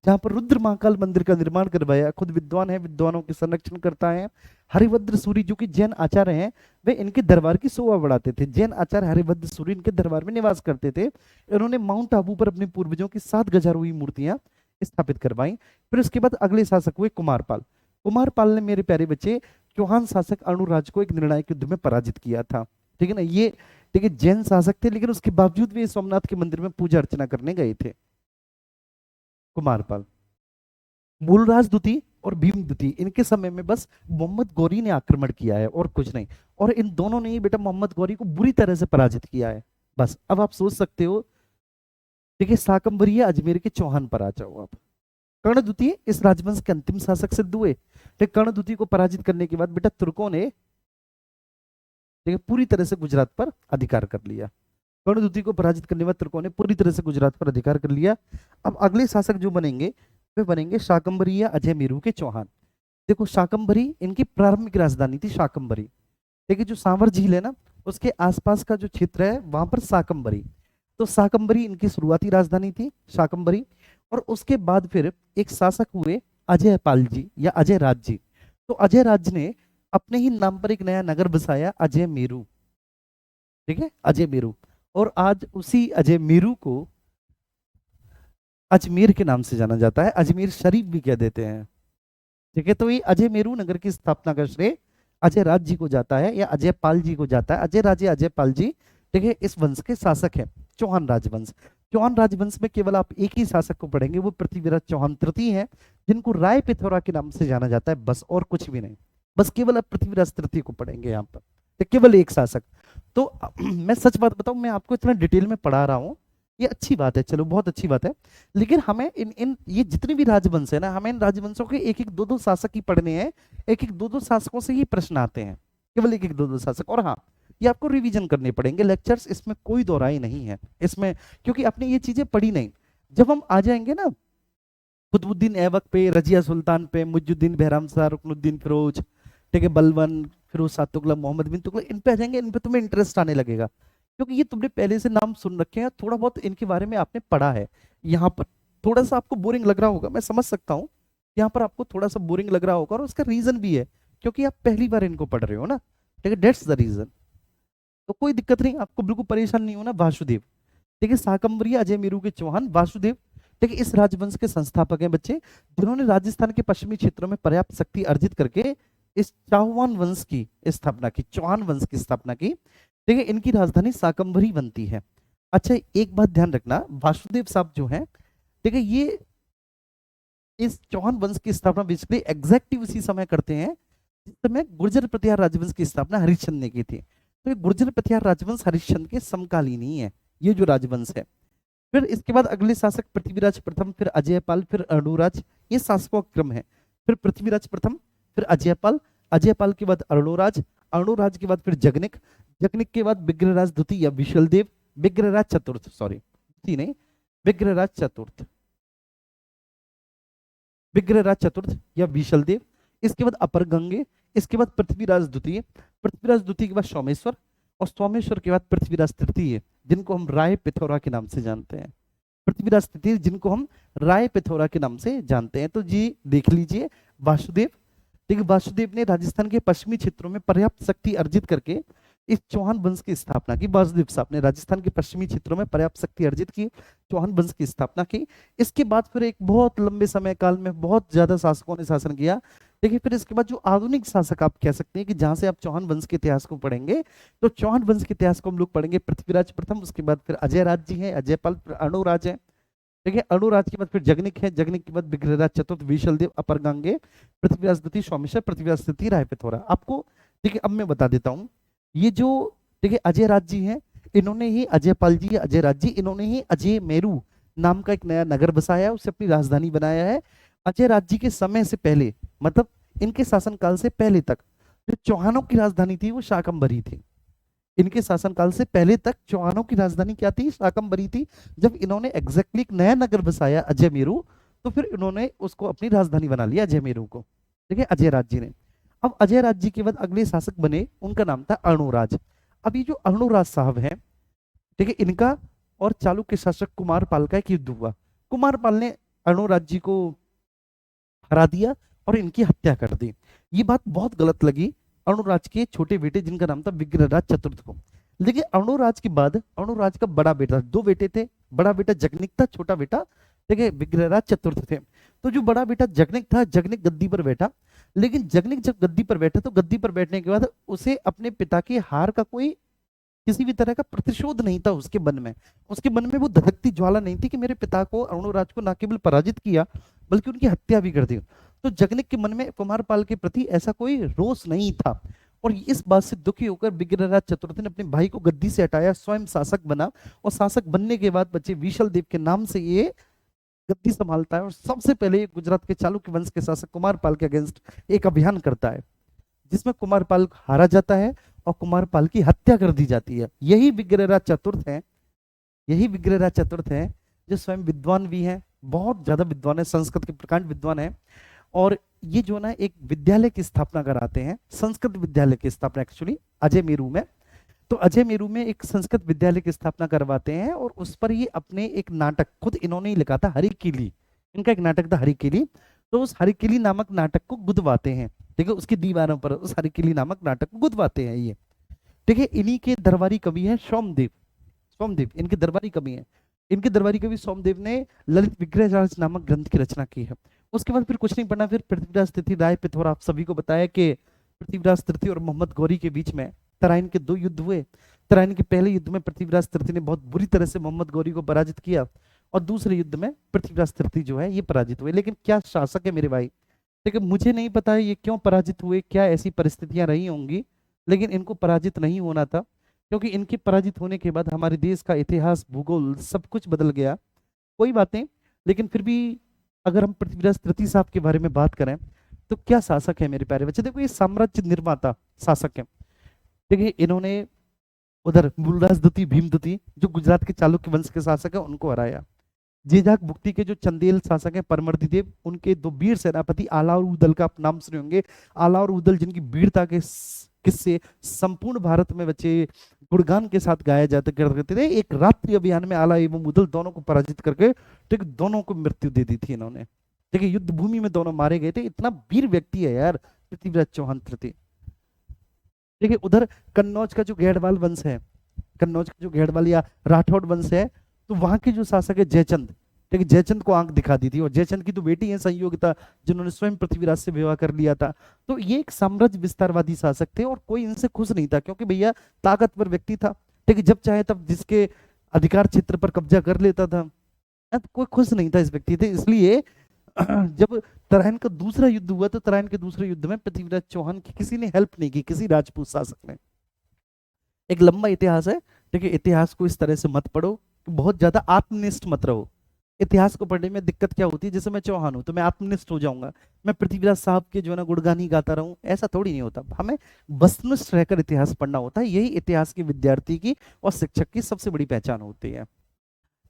जहां पर रुद्र महाकाल मंदिर का निर्माण करवाया। खुद विद्वान है, विद्वानों के संरक्षण करता है। हरिभद्र सूरी जो कि जैन आचार्य हैं, वे इनके दरबार की शोभा बढ़ाते थे। जैन आचार्य हरिभद्र सूरी इनके दरबार में निवास करते थे। इन्होंने माउंट आबू पर अपने पूर्वजों की 7 गजारोही मूर्तियां स्थापित करवाई। फिर उसके बाद अगले शासक हुए कुमारपाल। कुमारपाल ने मेरे प्यारे बच्चे चौहान शासक अणुराज को एक निर्णायक युद्ध में पराजित किया था। ठीक है ना, ये ठीक है जैन शासक थे, लेकिन उसके बावजूद भी सोमनाथ के मंदिर में पूजा अर्चना करने गए थे कुमारपाल। मूलराज द्वितीय और भीम द्वितीय, इनके समय में बस मोहम्मद गौरी ने आक्रमण किया है और कुछ नहीं। और इन दोनों ने ही बेटा मोहम्मद गौरी को बुरी तरह से पराजित किया है। बस अब आप सोच सकते हो, देखिए शाकंभरी अजमेर के चौहान पर आ जाओ आप। कर्ण द्वितीय इस राजवंश के अंतिम शासक सिद्ध हुए। फिर कर्ण द्वितीय को पराजित करने के बाद बेटा तुर्कों ने देखिए पूरी तरह से गुजरात पर अधिकार कर लिया। कर्ण द्वितीय को पराजित करने के बाद तुर्कों ने पूरी तरह से गुजरात पर अधिकार कर लिया। अब अगले शासक जो बनेंगे वे बनेंगे शाकंभरी या अजय मेरू के चौहान। देखो शाकंभरी इनकी प्रारंभिक राजधानी थी शाकंभरी। देखिए जो सांवर झील है ना, उसके आसपास का जो क्षेत्र है वहां पर शाकंभरी, तो शाकंभरी इनकी शुरुआती राजधानी थी शाकंभरी। और उसके बाद फिर एक शासक हुए अजय पाल जी या अजय राज जी। तो अजय राज ने अपने ही नाम पर एक नया नगर बसाया, अजय मेरू। ठीक है, अजय मेरू। और आज उसी अजय मेरू को अजमेर के नाम से जाना जाता है, अजमेर शरीफ भी कह देते हैं। ठीक है, तो ये अजय मेरू नगर की स्थापना का श्रेय अजय राज जी को जाता है या अजय पाल जी को जाता है। अजय राज या अजय पाल जी ठीक है इस वंश के शासक हैं, चौहान राजवंश। चौहान राजवंश में केवल आप एक ही शासक को पढ़ेंगे, वो पृथ्वीराज चौहान तृतीय हैं, जिनको राय पिथौरा के नाम से जाना जाता है, बस और कुछ भी नहीं। बस केवल आप पृथ्वीराज तृतीय को पढ़ेंगे यहाँ पर, तो केवल एक शासक। तो मैं सच बात बताऊं, मैं आपको इतना डिटेल में पढ़ा रहा हूँ, ये अच्छी बात है, चलो बहुत अच्छी बात है। लेकिन हमें इन ये जितने भी राजवंश है ना, हमें इन राजवंशों के एक एक दो दो शासक ही पढ़ने हैं। एक एक दो दो शासकों से ही प्रश्न आते हैं, केवल एक एक दो दो शासक। और हाँ, ये आपको रिवीजन करने पड़ेंगे लेक्चर्स, इसमें कोई दोहराई नहीं है इसमें, क्योंकि आपने ये चीजें पढ़ी नहीं। जब हम आ जाएंगे ना कुतुबुद्दीन ऐबक पे, रजिया सुल्तान पे, मुइजुद्दीन बहराम शाह, रुकनुद्दीन फिरोज, ठीक है, बलवन, फिरोज शाह तुगलक, मोहम्मद बिन तुगलक, इन पे आ जाएंगे, इन पे तुम्हें इंटरेस्ट आने लगेगा, क्योंकि ये तुमने पहले से नाम सुन रखे हैं, थोड़ा बहुत इनके बारे में आपने पढ़ा है। यहाँ पर थोड़ा सा आपको बोरिंग लग रहा होगा, मैं समझ सकता हूँ, यहाँ पर आपको थोड़ा सा बोरिंग लग रहा होगा, और उसका रीजन भी है क्योंकि आप पहली बार इनको पढ़ रहे हो ना, ठीक है, डेट्स द रीजन। तो कोई दिक्कत नहीं, आपको बिल्कुल परेशान नहीं होना। वासुदेव, ठीक है, शाकंभरी अजय मेरू के चौहान वासुदेव, ठीक है, इस राजवंश के संस्थापक हैं बच्चे, जिन्होंने राजस्थान के पश्चिमी क्षेत्रों में पर्याप्त शक्ति अर्जित करके इस चौहान वंश की स्थापना की, चौहान वंश की स्थापना की। ठीक है, इनकी राजधानी शाकंभरी बनती है। अच्छा, एक बात ध्यान रखना, वासुदेव साहब जो हैं, ठीक है, ये इस चौहान वंश की स्थापना बेसिकली एग्जैक्टली उसी समय करते हैं जिस समय गुर्जर प्रतिहार राजवंश की स्थापना हरिश्चंद्र ने की थी। तो ये गुर्जर प्रतिहार राजवंश हरिश्चंद्र के समकालीन ही है, ये जो राजवंश है। फिर इसके बाद अगले शासक पृथ्वीराज प्रथम, फिर अजयपाल, फिर अरुणराज, ये शासकों का क्रम है। फिर पृथ्वीराज प्रथम, फिर अजयपाल, अजयपाल के बाद अरुणराज, अरुणराज के बाद फिर जगनिक, जगनिक के बाद विग्रहराज द्वितीय या विशलदेव, विग्रहराज चतुर्थ, सॉरी नहीं, विग्रहराज चतुर्थ, विग्रहराज चतुर्थ या विशलदेव। इसके बाद अपर गंगे, इसके बाद पृथ्वीराज द्वितीय, पृथ्वीराज द्वितीय के बाद सोमेश्वर, और सोमेश्वर के बाद पृथ्वीराज तृतीय, जिनको हम राय पिथौरा के नाम से जानते हैं। पृथ्वीराज तृतीय जिनको हम राय पिथौरा के नाम से जानते हैं। तो जी देख लीजिए, वासुदेव, ठीक है, वासुदेव ने राजस्थान के पश्चिमी क्षेत्रों में पर्याप्त शक्ति अर्जित करके इस चौहान वंश की स्थापना की। वासुदेव साहब ने राजस्थान के पश्चिमी क्षेत्रों में पर्याप्त शक्ति अर्जित की, चौहान वंश की स्थापना की। इसके बाद फिर एक बहुत लंबे समय काल में बहुत ज्यादा शासकों ने शासन किया। देखिए फिर इसके बाद जो आधुनिक शासक आप कह सकते हैं कि जहां से आप चौहान वंश के इतिहास को पढ़ेंगे, तो चौहान वंश के इतिहास को हम लोग पढ़ेंगे पृथ्वीराज प्रथम, उसके बाद फिर अजय राज जी है, अजयपाल, फिर अणुराज है। देखिए अणुराज के बाद फिर जगनिक है, जगनिक के बाद विग्रहराज चतुर्थ, विशलदेव, अपर गांगे, पृथ्वीराज द्वितीय, सोमेश्वर, पृथ्वीराज तृतीय, राय पिथौरा। आपको देखिए अब मैं बता देता हूँ, ये जो देखिए अजय राज जी हैं, इन्होंने ही, अजयपाल जी, अजय राज जी, इन्होंने ही अजय मेरू नाम का एक नया नगर बसाया, उसे अपनी राजधानी बनाया है। अजय राज जी के समय से पहले, मतलब इनके शासनकाल से पहले तक जो चौहानों की राजधानी थी वो शाकंभरी थी। इनके शासनकाल से पहले तक चौहानों की राजधानी क्या थी? शाकंभरी थी। जब इन्होंने एग्जैक्टली एक नया नगर बसाया अजय मेरू, तो फिर इन्होंने उसको अपनी राजधानी बना लिया अजय मेरू को। देखिए अजय राज जी ने, अब अजय राज जी के बाद अगले शासक बने, उनका नाम था अणुराज। अब ये जो अणुराज साहब हैं, ठीक है, इनका और चालुक्य शासक कुमारपाल का एक युद्ध हुआ। कुमारपाल ने अणुराज जी को हरा दिया और इनकी हत्या कर दी। ये बात बहुत गलत लगी अणुराज के छोटे बेटे जिनका नाम था विग्रहराज चतुर्थ को। लेकिन अणुराज के बाद अणुराज का बड़ा बेटा, दो बेटे थे, बड़ा बेटा जगनिक था, छोटा बेटा ठीक है विग्रहराज चतुर्थ थे। तो जो बड़ा बेटा जगनिक था, जगनिक गद्दी पर बैठा। लेकिन जगनिक जब गद्दी पर बैठा, तो गद्दी पर बैठने के बाद उसे अपने पिता के हार का कोई किसी भी तरह का प्रतिशोध नहीं था उसके मन में। उसके मन में वो धधकती ज्वाला नहीं थी कि मेरे पिता को, अरुणराज को, न केवल पराजित किया बल्कि उनकी हत्या भी कर दी। तो जगनिक के मन में कुमारपाल के प्रति ऐसा कोई रोष नहीं था। और इस बात से दुखी होकर विग्रहराज चतुर्थ ने अपने भाई को गद्दी से हटाया, स्वयं शासक बना। और शासक बनने के बाद बच्चे विशल देव के नाम से ये गद्दी संभालता है। और सबसे पहले ये गुजरात के चालुक्य वंश के शासक कुमारपाल के अगेंस्ट एक अभियान करता है, जिसमें कुमारपाल हारा जाता है और कुमारपाल की हत्या कर दी जाती है। यही विग्रहराज चतुर्थ है, यही विग्रहराज चतुर्थ है जो स्वयं विद्वान भी हैं, बहुत ज्यादा विद्वान है, संस्कृत के प्रकांड विद्वान है। और ये जो ना एक विद्यालय की स्थापना कराते हैं, संस्कृत विद्यालय की स्थापना एक्चुअली अजय मेरू में। तो अजय मेरू में एक संस्कृत विद्यालय की स्थापना करवाते हैं और उस पर ये अपने एक नाटक खुद इन्होंने ही लिखा था, हरिकिली। इनका एक नाटक था हरिकिली। तो उस हरिकिली नामक नाटक को गुदवाते हैं, ठीक है, उसकी दीवारों पर उस हरिकिली नामक नाटक को गुदवाते हैं ये। ठीक है, इन्हीं के दरबारी कवि है सोमदेव। सोमदेव इनके दरबारी कवि हैं। इनके दरबारी कवि सोमदेव ने ललित विग्रहराज नामक ग्रंथ की रचना की है। उसके बाद फिर कुछ नहीं पढ़ना, फिर पृथ्वीराज तृतीय, राय पिथौरा। आप सभी को बताया कि पृथ्वीराज तृतीय और मोहम्मद गौरी के बीच में तराइन के दो युद्ध हुए। तराइन के पहले युद्ध में पृथ्वीराज तृतीय ने बहुत बुरी तरह से मोहम्मद गौरी को पराजित किया, और दूसरे युद्ध में पृथ्वीराज तृतीय जो है ये पराजित हुए। लेकिन क्या शासक है मेरे भाई, लेकिन मुझे नहीं पता है ये क्यों पराजित हुए, क्या ऐसी परिस्थितियां रही होंगी, लेकिन इनको पराजित नहीं होना था। क्योंकि इनके पराजित होने के बाद हमारे देश का इतिहास, भूगोल सब कुछ बदल गया। कोई बातें, लेकिन फिर भी अगर हम पृथ्वीराज तृतीय साहब के बारे में बात करें, तो क्या शासक है मेरे प्यारे बच्चे। देखो ये साम्राज्य निर्माता शासक है। देखिए इन्होंने उधर मूलराज द्वितीय, भीम द्वितीय जो गुजरात के चालुक्य वंश के शासक है उनको हराया। जेजाक भुक्ति के जो चंदेल शासक हैं परमर्दिदेव, उनके दो वीर सेनापति आला और उदल का आप नाम सुने होंगे। आला और उदल जिनकी वीरता के किस्से संपूर्ण भारत में बच्चे गुणगान के साथ गाया जाते करते थे। एक रात्रि अभियान में आला एवं उदल दोनों को पराजित करके ठीक दोनों को मृत्यु दे दी थी इन्होंने। देखिए युद्ध भूमि में दोनों मारे गए थे। इतना वीर व्यक्ति है यार पृथ्वीराज चौहान तृतीय। देखिए उधर कन्नौज का जो घेड़वाल वंश है, कन्नौज का जो घेड़वाल या राठौड़ वंश है, तो वहां के जो शासक है जयचंद, ठीक है, जयचंद को आंख दिखा दी थी। और जयचंद की तो बेटी है संयोगिता, जिन्होंने स्वयं पृथ्वीराज से विवाह कर लिया था। तो ये एक साम्राज्य विस्तारवादी शासक थे और कोई इनसे खुश नहीं था, क्योंकि भैया ताकतवर व्यक्ति था, ठीक है, जब चाहे तब जिसके अधिकार क्षेत्र पर कब्जा कर लेता था। तो कोई खुश नहीं था इस व्यक्ति थे। इसलिए जब तराइन का दूसरा युद्ध हुआ, तो तराइन के दूसरे युद्ध में पृथ्वीराज चौहान की किसी ने हेल्प नहीं की, किसी राजपूत शासक ने। एक लंबा इतिहास है, ठीक है, इतिहास को इस तरह से मत पढ़ो, बहुत ज्यादा आत्मनिष्ठ मत रहो। इतिहास को पढ़ने में दिक्कत क्या होती है, जैसे मैं चौहान हूं तो मैं आत्मनिष्ठ हो जाऊंगा, मैं पृथ्वीराज साहब के जो है ना गुणगान ही गाता रहूं, ऐसा थोड़ी नहीं होता। हमें वस्तुनिष्ठ रहकर इतिहास पढ़ना होता है। यही इतिहास के विद्यार्थी की और शिक्षक की सबसे बड़ी पहचान होती है।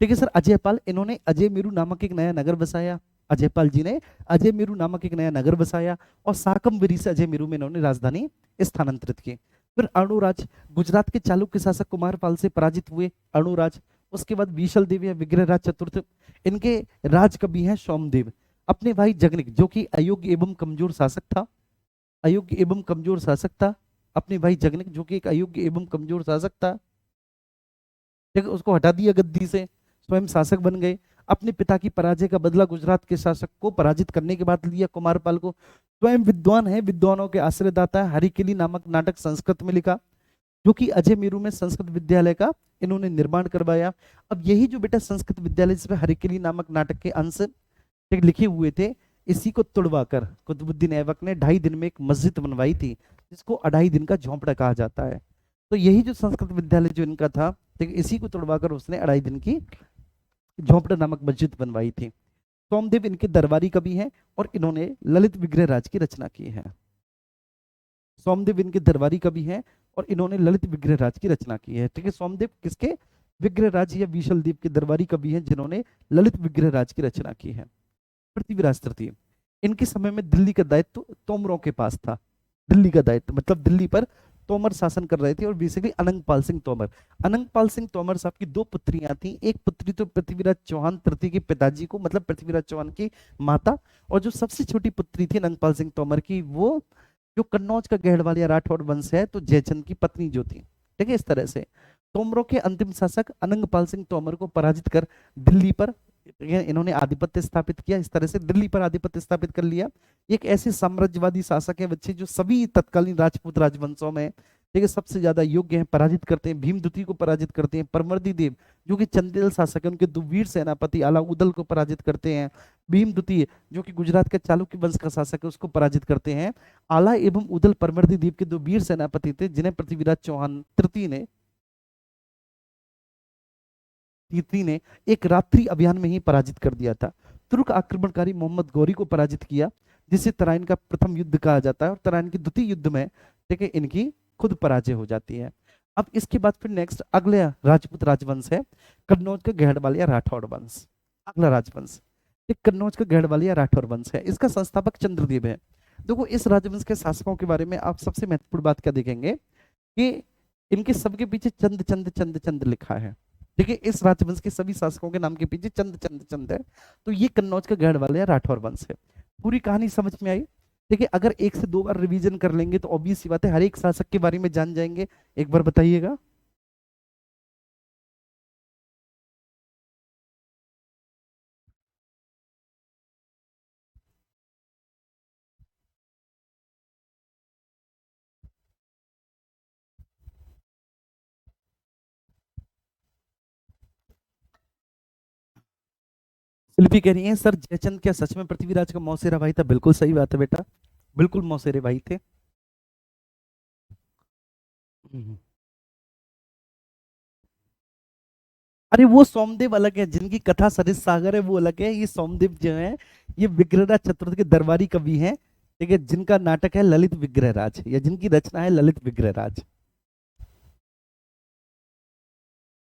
ठीक है सर, अजयपाल, इन्होंने अजय मेरू नामक एक नया नगर बसाया। अजयपाल जी ने अजय मेरू नामक एक नया नगर बसाया और साकमवेरी से अजय मेरू में इन्होंने राजधानी स्थानांतरित की। फिर अणुराज, गुजरात के चालुक्य शासक कुमारपाल से पराजित हुए अणुराज। उसके बाद विशल देव या विग्रहराज चतुर्थ, इनके राज कवि हैं सोमदेव। अपने भाई जगनिक, जो कि अयोग्य एवं कमजोर शासक था, अयोग्य एवं कमजोर शासक था, अपने भाई जगन जो कि एक अयोग्य एवं कमजोर शासक था, ठीक है, उसको हटा दिया गद्दी से, स्वयं शासक बन गए। अपने पिता की पराजय का बदला गुजरात के शासक को पराजित करने के बाद लिया कुमारपाल को। स्वयं विद्वान है, विद्वानों के आश्रयदाता है। हरिकेली नामक नाटक संस्कृत में लिखा, जो कि अजय मेरू में संस्कृत विद्यालय का इन्होंने निर्माण करवाया। अब यही जो बेटा संस्कृत विद्यालय जिसमें हरिकेली नामक नाटक के अंश लिखे हुए थे, इसी को तुड़वाकर कुतुबुद्दीन ऐबक ने 2.5 दिन में एक मस्जिद बनवाई थी, जिसको 2.5 दिन का झोंपड़ा कहा जाता है। तो यही जो संस्कृत विद्यालय जो इनका था, ठीक है, इसी को तुड़वाकर उसने 2.5 दिन की झोंपड़ा नामक मस्जिद बनवाई थी। सोमदेव इनके दरबारी कवि हैं और इन्होंने ललित विग्रह राज की रचना की है। सोमदेव इनके दरबारी कवि हैं और इन्होंने ललित विग्रह राज की रचना की है। ठीक है, सोमदेव किसके? विग्रह राज या विशल देव के दरबारी कवि हैं, जिन्होंने ललित विग्रह राज की रचना की है। पृथ्वीराज तृतीय, इनके समय में दिल्ली का दायित्व तोमरों के पास था। दिल्ली का दायित्व मतलब दिल्ली पर तोमर शासन कर रहे थे, और बेसिकली अनंगपाल सिंह तोमर। अनंगपाल सिंह तोमर साहब की 2 पुत्रियां थी। एक पुत्री तो पृथ्वीराज चौहान तृतीय के पिताजी को, मतलब पृथ्वीराज चौहान की माता, और जो सबसे छोटी पुत्री थी अनंगपाल सिंह तोमर की, वो जो कन्नौज का गढ़वाल या राठौड़ वंश है, तो जयचंद की पत्नी जो थी। ठीक है, इस तरह से तोमरों के अंतिम शासक अनंगपाल सिंह तोमर को पराजित कर दिल्ली पर इन्होंने आधिपत्य स्थापित किया। इस तरह से दिल्ली पर आधिपत्य स्थापित कर लिया। एक ऐसे साम्राज्यवादी शासक है बच्चे, जो सभी तत्कालीन राजपूत राजवंशों में, ठीक है, सबसे ज्यादा योग्य हैं, पराजित करते हैं। भीमद्वितीय को पराजित करते हैं। परमर्दी देव जो कि चंदेल शासक है, उनके 2 वीर सेनापति अलाउदल को पराजित करते हैं। भीमद्वितीय जो कि गुजरात के चालुक्य वंश का शासक है, उसको पराजित करते हैं। आला एवं उदल परमर्दी देव के 2 वीर सेनापति थे, जिन्हें पृथ्वीराज चौहान तृतीय ने एक रात्रि अभियान में ही पराजित कर दिया था। तुर्क आक्रमणकारी मोहम्मद गौरी को पराजित किया, जिसे तराइन का प्रथम युद्ध कहा जाता है, और तराइन के द्वितीय युद्ध में, ठीक है, इनकी खुद पराजय हो जाती है। अब इसके बाद फिर नेक्स्ट अगला राजपूत राजवंश है कन्नौज का गढ़वाल या राठौड़ वंश। अगला राजवंश ये कन्नौज का गढ़वाल या राठौड़ वंश है। इसका संस्थापक चंद्रदेव है। देखो, इस राजवंश के शासकों के बारे में आप सबसे महत्वपूर्ण बात क्या देखेंगे कि इनके सबके पीछे चंद चंद चंद चंद लिखा है। देखिए, इस राजवंश के सभी शासकों के नाम के पीछे चंद चंद चंद है। तो ये कन्नौज का गढ़वाल या राठौर वंश है। पूरी कहानी समझ में आई? देखिए, अगर 1 से 2 बार रिवीजन कर लेंगे तो ऑब्वियस सी बात है, हर एक शासक के बारे में जान जाएंगे। एक बार बताइएगा। शिल्पी कह रही है, सर जयचंद क्या सच में पृथ्वीराज का मौसेरा भाई था? बिल्कुल सही बात है बेटा, बिल्कुल मौसेरे भाई थे। हम्म। अरे वो सोमदेव अलग है, जिनकी कथा सरित सागर है, वो अलग है। ये सोमदेव जो है, ये विग्रहराज चतुर्थ के दरबारी कवि हैं। ठीक है, जिनका नाटक है ललित विग्रहराज, या जिनकी रचना है ललित विग्रहराज।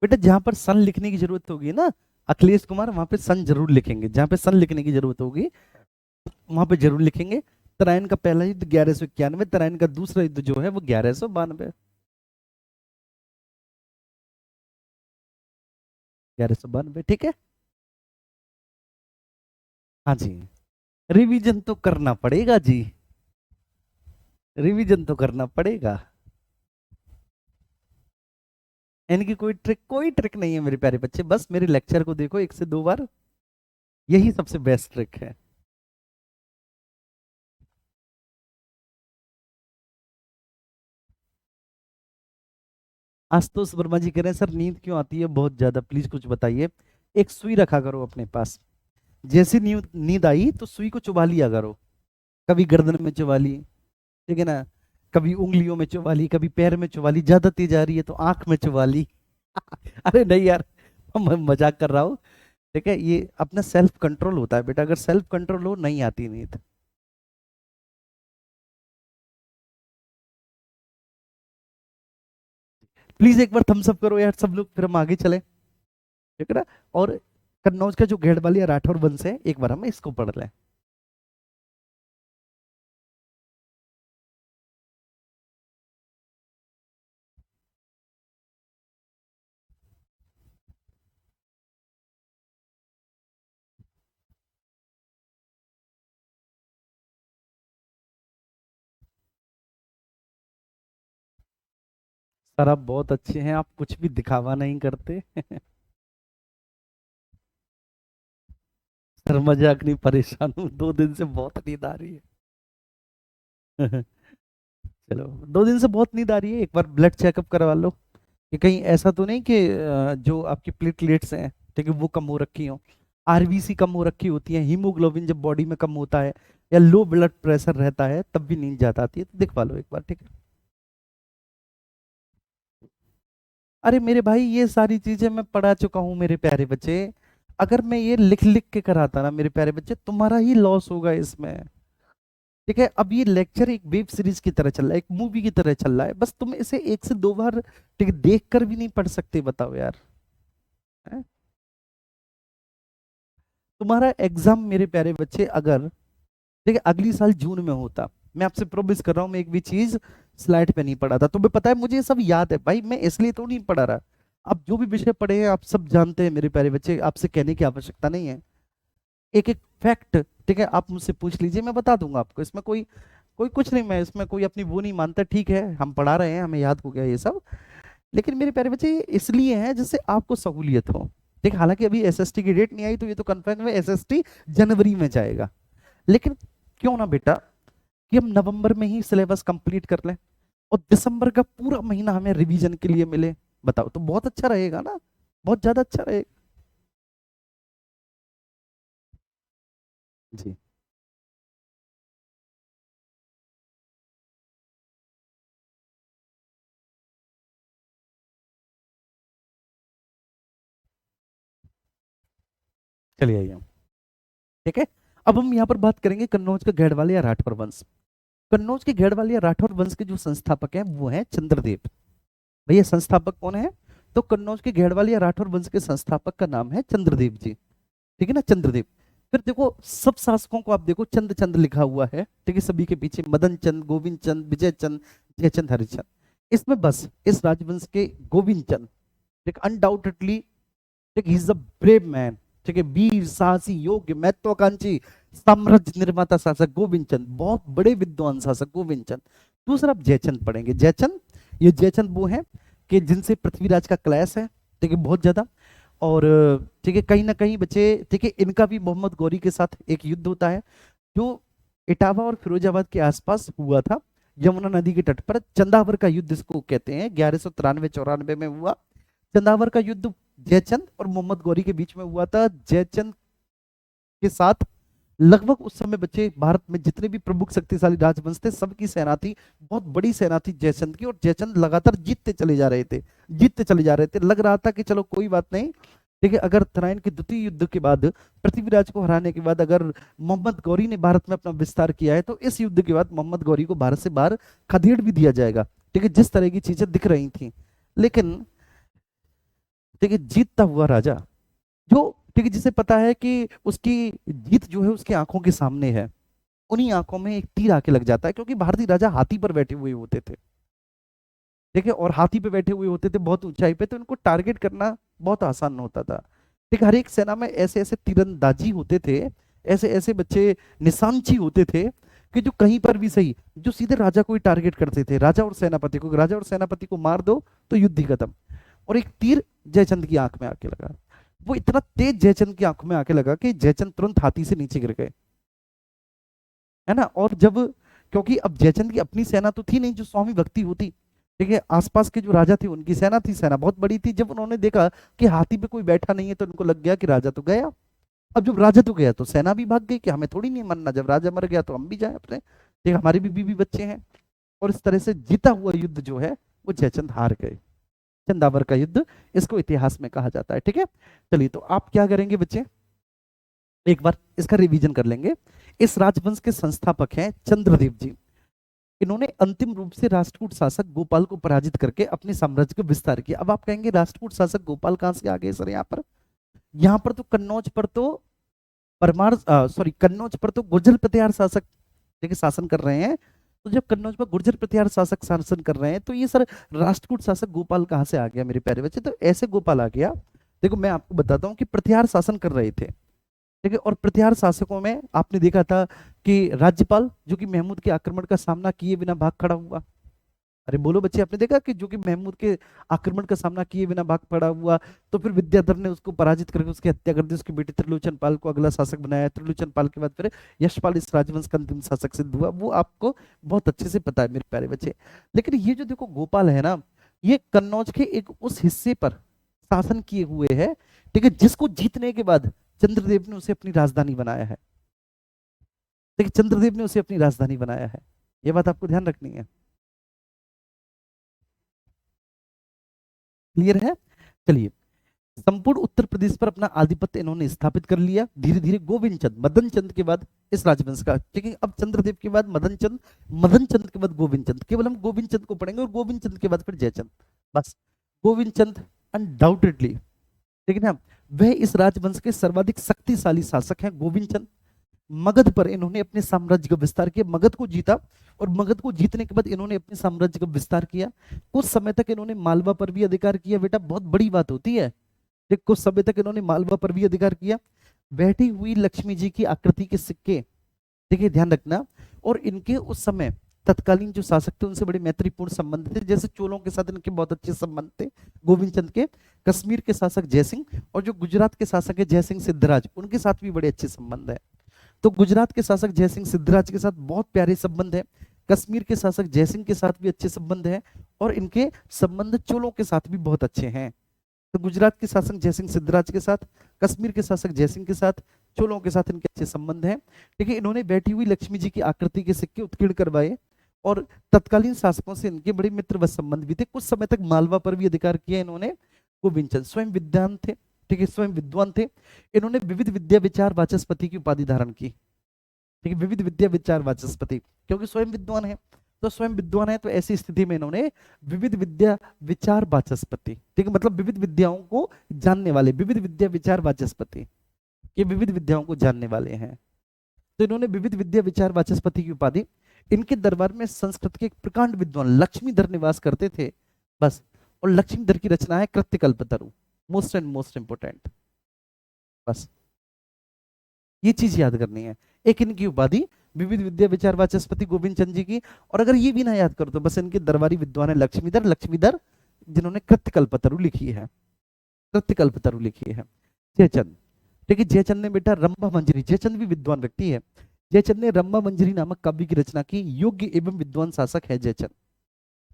बेटा, जहां पर सन लिखने की जरूरत होगी ना अखिलेश कुमार, वहां पे सन जरूर लिखेंगे। जहां पे सन लिखने की जरूरत होगी वहां पे जरूर लिखेंगे। तराइन का पहला युद्ध 1191, तराइन का दूसरा युद्ध जो है वो 1192। 1192, ठीक है। हाँ जी, रिवीजन तो करना पड़ेगा जी, रिवीजन तो करना पड़ेगा। इनकी कोई ट्रिक नहीं है मेरे प्यारे बच्चे, बस मेरे लेक्चर को देखो 1 से 2 बार, यही सबसे बेस्ट ट्रिक है। आशुतोष वर्मा जी कह रहे हैं, सर नींद क्यों आती है बहुत ज्यादा, प्लीज कुछ बताइए। एक सुई रखा करो अपने पास, जैसी नींद नींद आई तो सुई को चुभा लिया करो। कभी गर्दन में चुभा ली, ठीक है ना, कभी उंगलियों में चुभा ली, कभी पैर में चुभा ली, ज्यादा तेज आ रही है तो आंख में चुभा ली। अरे नहीं यार, मैं मजाक कर रहा हूँ। ठीक है, ये अपना सेल्फ कंट्रोल होता है बेटा, अगर सेल्फ कंट्रोल हो नहीं आती नींद। प्लीज एक बार थम्स अप करो यार सब लोग, फिर हम आगे चले। ठीक है ना। और कन्नौज का जो घेड़वाली या राठौर वंश है, एक बार हम इसको पढ़ लें। सर आप बहुत अच्छे हैं, आप कुछ भी दिखावा नहीं करते। सर मजाक नहीं, परेशान हूँ, 2 दिन से बहुत नींद आ रही है। चलो, 2 दिन से बहुत नींद आ रही है, एक बार ब्लड चेकअप करवा लो कि कहीं ऐसा तो नहीं कि जो आपकी प्लेटलेट्स हैं, ठीक है, वो कम हो रखी हो, आरबीसी कम हो रखी होती है, हीमोग्लोबिन जब बॉडी में कम होता है, या लो ब्लड प्रेशर रहता है तब भी नींद ज्यादा आती है, तो दिखवा लो एक बार, ठीक है। अरे मेरे भाई, ये सारी चीजें मैं पढ़ा चुका हूँ मेरे प्यारे बच्चे। अगर मैं ये लिख लिख के कराता ना मेरे प्यारे बच्चे, तुम्हारा ही लॉस होगा इसमें। ठीक है, अब ये लेक्चर एक वेब सीरीज की तरह चल रहा है, एक मूवी की तरह चल रहा है, बस तुम इसे 1 से 2 बार ठीक है देख कर भी नहीं पढ़ सकते, बताओ यार। हैं? तुम्हारा एग्जाम मेरे प्यारे बच्चे अगर ठीक है अगली साल जून में होता, मैं आपसे प्रोमिस कर रहा हूँ, मैं एक भी चीज स्लाइड पे नहीं पढ़ा था, तुम्हें पता है मुझे ये सब याद है भाई, मैं इसलिए तो नहीं पढ़ा रहा। आप जो भी विषय पढ़े हैं आप सब जानते हैं मेरे प्यारे बच्चे, आपसे कहने की आवश्यकता नहीं है। एक एक फैक्ट ठीक है आप मुझसे पूछ लीजिए, मैं बता दूंगा आपको, इसमें कोई कोई कुछ नहीं, मैं इसमें कोई अपनी वो नहीं मानता, ठीक है हम पढ़ा रहे हैं, हमें याद हो गया ये सब। लेकिन मेरे प्यारे बच्चे ये इसलिए है जिससे आपको सहूलियत हो। ठीक, हालांकि अभी एसएसटी की डेट नहीं आई, तो ये तो कन्फर्म है एसएसटी जनवरी में जाएगा। लेकिन क्यों ना बेटा कि हम नवंबर में ही सिलेबस कंप्लीट कर लें, और दिसंबर का पूरा महीना हमें रिवीजन के लिए मिले, बताओ तो बहुत अच्छा रहेगा ना, बहुत ज्यादा अच्छा रहेगा। जी, चलिए आइए, ठीक है। अब हम यहाँ पर बात करेंगे कन्नौज के घेड़वाल या राठौर वंश। कन्नौज के घेड़वाल या राठौर वंश के जो संस्थापक हैं वो हैं चंद्रदेव। भैया संस्थापक कौन है? तो कन्नौज के घेड़वाल या राठौर वंश के संस्थापक का नाम है चंद्रदेव जी, ठीक है ना, चंद्रदेव। फिर देखो सब शासकों को आप देखो, चंद चंद लिखा हुआ है, ठीक है, सभी के पीछे मदन चंद, गोविंद चंद, विजय चंद, जयचंद, हरिचंद। इसमें बस इस राजवंश के गोविंद चंद, ठीक, अनडाउटेडली, ठीक, he is a brave man, ठीक है, वीर साहसी योग्य महत्वाकांक्षी साम्राज्य निर्माता शासक गोविंद चंद, बहुत बड़े विद्वान शासक गोविंद चंद। दूसरा आप जयचंद पढ़ेंगे, जयचंद, ये जयचंद वो है कि जिनसे पृथ्वीराज का क्लैश है, ठीक है, बहुत ज्यादा। और ठीक है कहीं ना कहीं बच्चे, ठीक है, इनका भी मोहम्मद गौरी के साथ एक युद्ध होता है, जो इटावा और फिरोजाबाद के आसपास हुआ था, यमुना नदी के तट पर, चंदावर का युद्ध इसको कहते हैं, 1193-94 में हुआ चंदावर का युद्ध। जयचंद और मोहम्मद गौरी के बीच में हुआ था। जयचंद के साथ लगभग उस समय बच्चे भारत में जितने भी प्रमुख शक्तिशाली राजवंश थे सबकी सेना थी, बहुत बड़ी सेना थी जयचंद की, और जयचंद लगातार जीतते चले जा रहे थे, जीतते चले जा रहे थे, लग रहा था कि चलो कोई बात नहीं, ठीक है, अगर तराइन के द्वितीय युद्ध के बाद, पृथ्वीराज को हराने के बाद अगर मोहम्मद गौरी ने भारत में अपना विस्तार किया है, तो इस युद्ध के बाद मोहम्मद गौरी को भारत से बाहर खदेड़ भी दिया जाएगा, ठीक है, जिस तरह की चीजें दिख रही थी। लेकिन ठीक है जीतता हुआ राजा, जो ठीक है जिसे पता है कि उसकी जीत जो है उसकी आंखों के सामने है, उन्हीं आंखों में एक तीर आके लग जाता है, क्योंकि भारतीय राजा हाथी पर बैठे हुए होते थे, ठीक है, और हाथी पे बैठे हुए होते थे बहुत ऊंचाई पे, तो इनको टारगेट करना बहुत आसान होता था। ठीक है, हर एक सेना में ऐसे ऐसे तीरंदाजी होते थे, ऐसे ऐसे बच्चे निशानची होते थे, कि जो कहीं पर भी सही, जो सीधे राजा को ही टारगेट करते थे, राजा और सेनापति को, राजा और सेनापति को मार दो तो युद्ध ही खत्म। और एक तीर जयचंद की आंख में आके लगा, वो इतना तेज जयचंद की आंख में आके लगा कि जयचंद तुरंत हाथी से नीचे गिर गए, है ना। और जब, क्योंकि अब जयचंद की अपनी सेना तो थी नहीं जो स्वामी भक्ति होती, ठीक है, आसपास के जो राजा थे उनकी सेना थी, सेना बहुत बड़ी थी, जब उन्होंने देखा कि हाथी पे कोई बैठा नहीं है तो उनको लग गया कि राजा तो गया। अब जब राजा तो गया तो सेना भी भाग गई कि हमें थोड़ी नहीं मरना, जब राजा मर गया तो हम भी जाए अपने, ठीक, हमारे भी बीवी बच्चे हैं। और इस तरह से जीता हुआ युद्ध जो है वो जयचंद हार गए, चंदावर का युद्ध इसको इतिहास में कहा जाता है, ठीक है। चलिए, तो आप क्या करेंगे बच्चे, एक बार इसका रिवीजन कर लेंगे। इस राजवंश के संस्थापक हैं चंद्रदेव जी। इन्होंने अंतिम रूप से राष्ट्रकूट शासक गोपाल को पराजित करके अपने साम्राज्य का विस्तार किया। अब आप कहेंगे राष्ट्रकूट शासक गोपाल कहां से आ गए सर यहाँ पर? यहाँ पर तो कन्नौज पर तो परमार सॉरी कन्नौज पर तो गुर्जर प्रतिहार शासक देखिए शासन कर रहे हैं। तो जब कन्नौज पर गुर्जर प्रतिहार शासक शासन कर रहे हैं तो ये सर राष्ट्रकूट शासक गोपाल कहाँ से आ गया मेरे प्यारे बच्चे? तो ऐसे गोपाल आ गया, देखो मैं आपको बताता हूँ कि प्रतिहार शासन कर रहे थे, ठीक है, और प्रतिहार शासकों में आपने देखा था कि राज्यपाल जो कि महमूद के आक्रमण का सामना किए बिना भाग खड़ा हुआ, अरे बोलो बच्चे, आपने देखा कि जो कि महमूद के आक्रमण का सामना किए बिना भाग पड़ा हुआ, तो फिर विद्याधर ने उसको पराजित करके उसकी हत्या कर दी, उसकी बेटी त्रिलोचन पाल को अगला शासक बनाया, त्रिलोचन पाल के बाद फिर यशपाल इस राजवंश का अंतिम शासक सिद्ध हुआ, वो आपको बहुत अच्छे से पता है मेरे प्यारे बच्चे। लेकिन ये जो देखो गोपाल है ना, ये कन्नौज के एक उस हिस्से पर शासन किए हुए है, ठीक है, जिसको जीतने के बाद चंद्रदेव ने उसे अपनी राजधानी बनाया है। देखिए, चंद्रदेव ने उसे अपनी राजधानी बनाया है, ये बात आपको ध्यान रखनी है। क्लियर है? चलिए, संपूर्ण उत्तर प्रदेश पर अपना आधिपत्य इन्होंने स्थापित कर लिया। धीरे धीरे गोविंद चंद, मदन चंद के बाद इस राजवंश का, ठीक है, अब चंद्रदेव के बाद मदन चंद, मदन चंद के बाद गोविंद चंद, केवल हम गोविंद चंद को पढ़ेंगे, और गोविंद चंद के बाद फिर जयचंद, बस। गोविंद चंद अनडाउटेडली, ठीक है ना, वह इस राजवंश के सर्वाधिक शक्तिशाली शासक हैं। गोविंद चंद, मगध पर इन्होंने अपने साम्राज्य का विस्तार किया, मगध को जीता, और मगध को जीतने के बाद इन्होंने अपने साम्राज्य का विस्तार किया। कुछ समय तक इन्होंने मालवा पर भी अधिकार किया, बेटा बहुत बड़ी बात होती है। ठीक, कुछ समय तक इन्होंने मालवा पर भी अधिकार किया। बैठी हुई लक्ष्मी जी की आकृति के सिक्के, देखिए ध्यान रखना, और इनके उस समय तत्कालीन जो शासक थे उनसे बड़े मैत्रीपूर्ण संबंध थे, जैसे चोलों के साथ इनके बहुत अच्छे संबंध थे गोविंद चंद के, कश्मीर के शासक जयसिंह और जो गुजरात के शासक है जयसिंह सिद्धराज, उनके साथ भी बड़े अच्छे संबंध है। तो गुजरात के शासक जयसिंह सिद्धराज के साथ बहुत प्यारे संबंध है, कश्मीर के शासक जयसिंह के साथ भी अच्छे संबंध है, और इनके संबंध चोलों के साथ भी बहुत अच्छे हैं। तो गुजरात के शासक जयसिंह सिद्धराज के साथ, कश्मीर के शासक जयसिंह के साथ, चोलों के साथ इनके अच्छे संबंध हैं। ठीक है, इन्होंने बैठी हुई लक्ष्मी जी की आकृति के सिक्के उत्कीर्ण करवाए, और तत्कालीन शासकों से इनके बड़े मित्रवत संबंध भी थे। कुछ समय तक मालवा पर भी अधिकार किया इन्होंने। गोविंद चंद स्वयं विद्वान थे, ठीक है, स्वयं विद्वान थे। इन्होंने विविध विद्या विचार वाचस्पति की उपाधि धारण की, ठीक है, विविध विद्या विचार वाचस्पति, क्योंकि स्वयं विद्वान है, तो स्वयं विद्वान है, तो ऐसी स्थिति में इन्होंने विविध विद्या विचार वाचस्पति, ठीक है, मतलब विविध विद्याओं को जानने वाले, विविध विद्या विचार वाचस्पति, ये विविध विद्याओं को जानने वाले हैं। तो इन्होंने विविध विद्या विचार वाचस्पति की उपाधि। इनके दरबार में संस्कृत के एक प्रकांड विद्वान लक्ष्मीधर निवास करते थे, बस। और लक्ष्मीधर की रचना है कृत्यकल्पतरु, मोस्ट एंड मोस्ट इंपोर्टेंट, बस ये चीज याद करनी है। एक इनकी उपाधि विविध विद्या विचार वाचस्पति गोविंद चंद जी की, और अगर ये भी ना याद करो तो बस इनके दरबारी विद्वान है लक्ष्मीधर, लक्ष्मीधर जिन्होंने कृत्यकल्पतरु लिखी है, कृत्यकल्पतरु लिखी है। जयचंद, ठीक है, जयचंद ने बेटा रंभा मंजरी, जयचंद भी विद्वान व्यक्ति है, जयचंद ने रंभा मंजरी नामक काव्य की रचना की। योग्य एवं विद्वान शासक है जयचंद,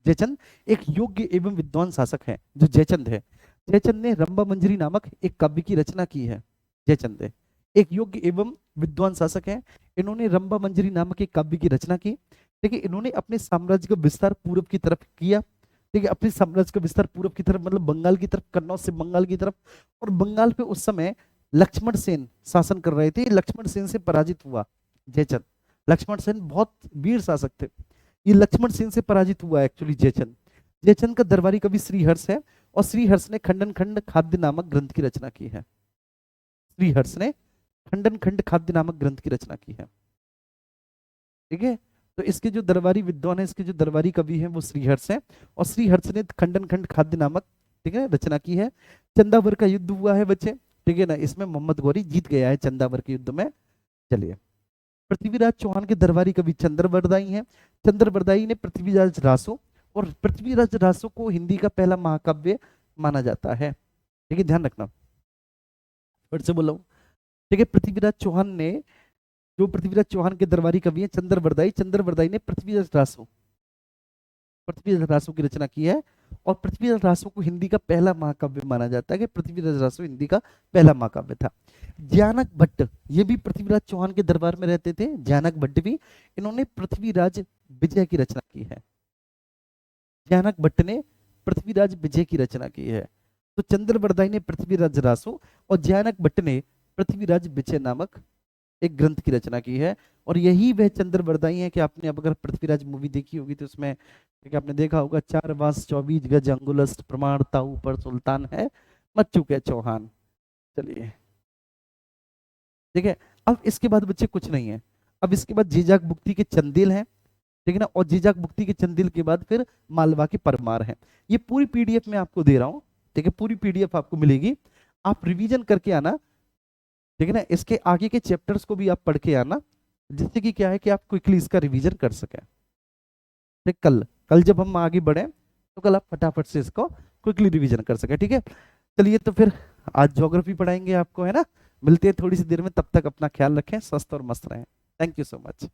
जयचंद एक योग्य एवं विद्वान शासक है जो जयचंद है। जयचंद ने रंभा मंजरी नामक एक काव्य की रचना की है, जयचंद है एक योग्य एवं विद्वान शासक है। इन्होंने रंभा मंजरी नामक एक काव्य की रचना की, ठीक है, इन्होंने अपने साम्राज्य का विस्तार पूर्व की तरफ किया, ठीक है, अपने साम्राज्य का विस्तार पूर्व की तरफ, मतलब बंगाल की तरफ, कन्नौज से बंगाल की तरफ। और बंगाल पे उस समय लक्ष्मण सेन शासन कर रहे थे, लक्ष्मण सेन से पराजित हुआ जयचंद। लक्ष्मण सेन बहुत वीर शासक थे, ये लक्ष्मण सेन से पराजित हुआ एक्चुअली जयचंद। जयचंद का दरबारी कवि श्रीहर्ष है, और श्रीहर्ष ने खंडन खंड खाद्य नामक ग्रंथ की रचना की है। श्रीहर्ष ने खंडन खंड खाद्य नामक ग्रंथ की रचना की है, ठीक है। तो इसके जो दरबारी विद्वान है, इसके जो दरबारी कवि हैं वो श्रीहर्ष हैं, और श्रीहर्ष ने खंडन खंड खाद्य नामक, ठीक है, रचना की है। चंदावर का युद्ध हुआ है बच्चे, ठीक है ना, इसमें मोहम्मद गौरी जीत गया है चंदावर के युद्ध में। चलिए, पृथ्वीराज चौहान के दरबारी कवि चंद्रवरदाई हैं। चंद्रवरदाई ने पृथ्वीराज रासो, और पृथ्वीराज रासो को हिंदी का पहला महाकाव्य माना जाता है, ठीक है, ध्यान रखना, फिर से बोला हूं, ठीक है। पृथ्वीराज चौहान ने, जो पृथ्वीराज चौहान के दरबारी कवि हैं चंद्रवरदाई, चंद्रवरदाई ने पृथ्वीराज रासो, पृथ्वीराज रासो की रचना की है। और पृथ्वीराज रासो को हिंदी का पहला महाकाव्य माना जाता है, कि पृथ्वीराज रासो हिंदी का पहला महाकाव्य था। ज्ञानक भट्ट, ये भी पृथ्वीराज चौहान के दरबार में रहते थे, ज्ञानक भट्ट भी, इन्होंने पृथ्वीराज विजय की रचना की है। ज्ञानक भट्ट ने पृथ्वीराज विजय की रचना की है। तो चंद्रवरदाई ने पृथ्वीराज रासो, और ज्ञानक भट्ट ने पृथ्वीराज विजय नामक एक ग्रंथ की रचना की है। और यही वह चंद्रवरदाई है कि आपने अब अगर पृथ्वीराज मूवी देखी होगी तो उसमें आपने देखा होगा, 4 बांस 24 गज अंगुलस्त प्रमाण ताऊ पर सुल्तान है मत चुके चौहान। चलिए, ठीक है। अब इसके बाद बच्चे कुछ नहीं है, अब इसके बाद जीजाक बुक्ति के चंदेल हैं, ठीक है ना, और जीजाक बुक्ति के चंदेल के बाद फिर मालवा के परमार हैं। ये पूरी पीडीएफ में आपको दे रहा हूँ, ठीक है, पूरी पीडीएफ आपको मिलेगी, आप रिवीजन करके आना, ठीक है ना। इसके आगे के चैप्टर्स को भी आप पढ़ के आना, जिससे कि क्या है कि आप क्विकली इसका रिवीजन कर सकें। ठीक, कल कल जब हम आगे बढ़े तो कल आप फटाफट से इसको क्विकली रिवीजन कर सके, ठीक है। चलिए तो फिर आज ज्योग्राफी पढ़ाएंगे आपको, है ना। मिलते हैं थोड़ी सी देर में, तब तक अपना ख्याल रखें, स्वस्थ और मस्त रहें। Thank you so much.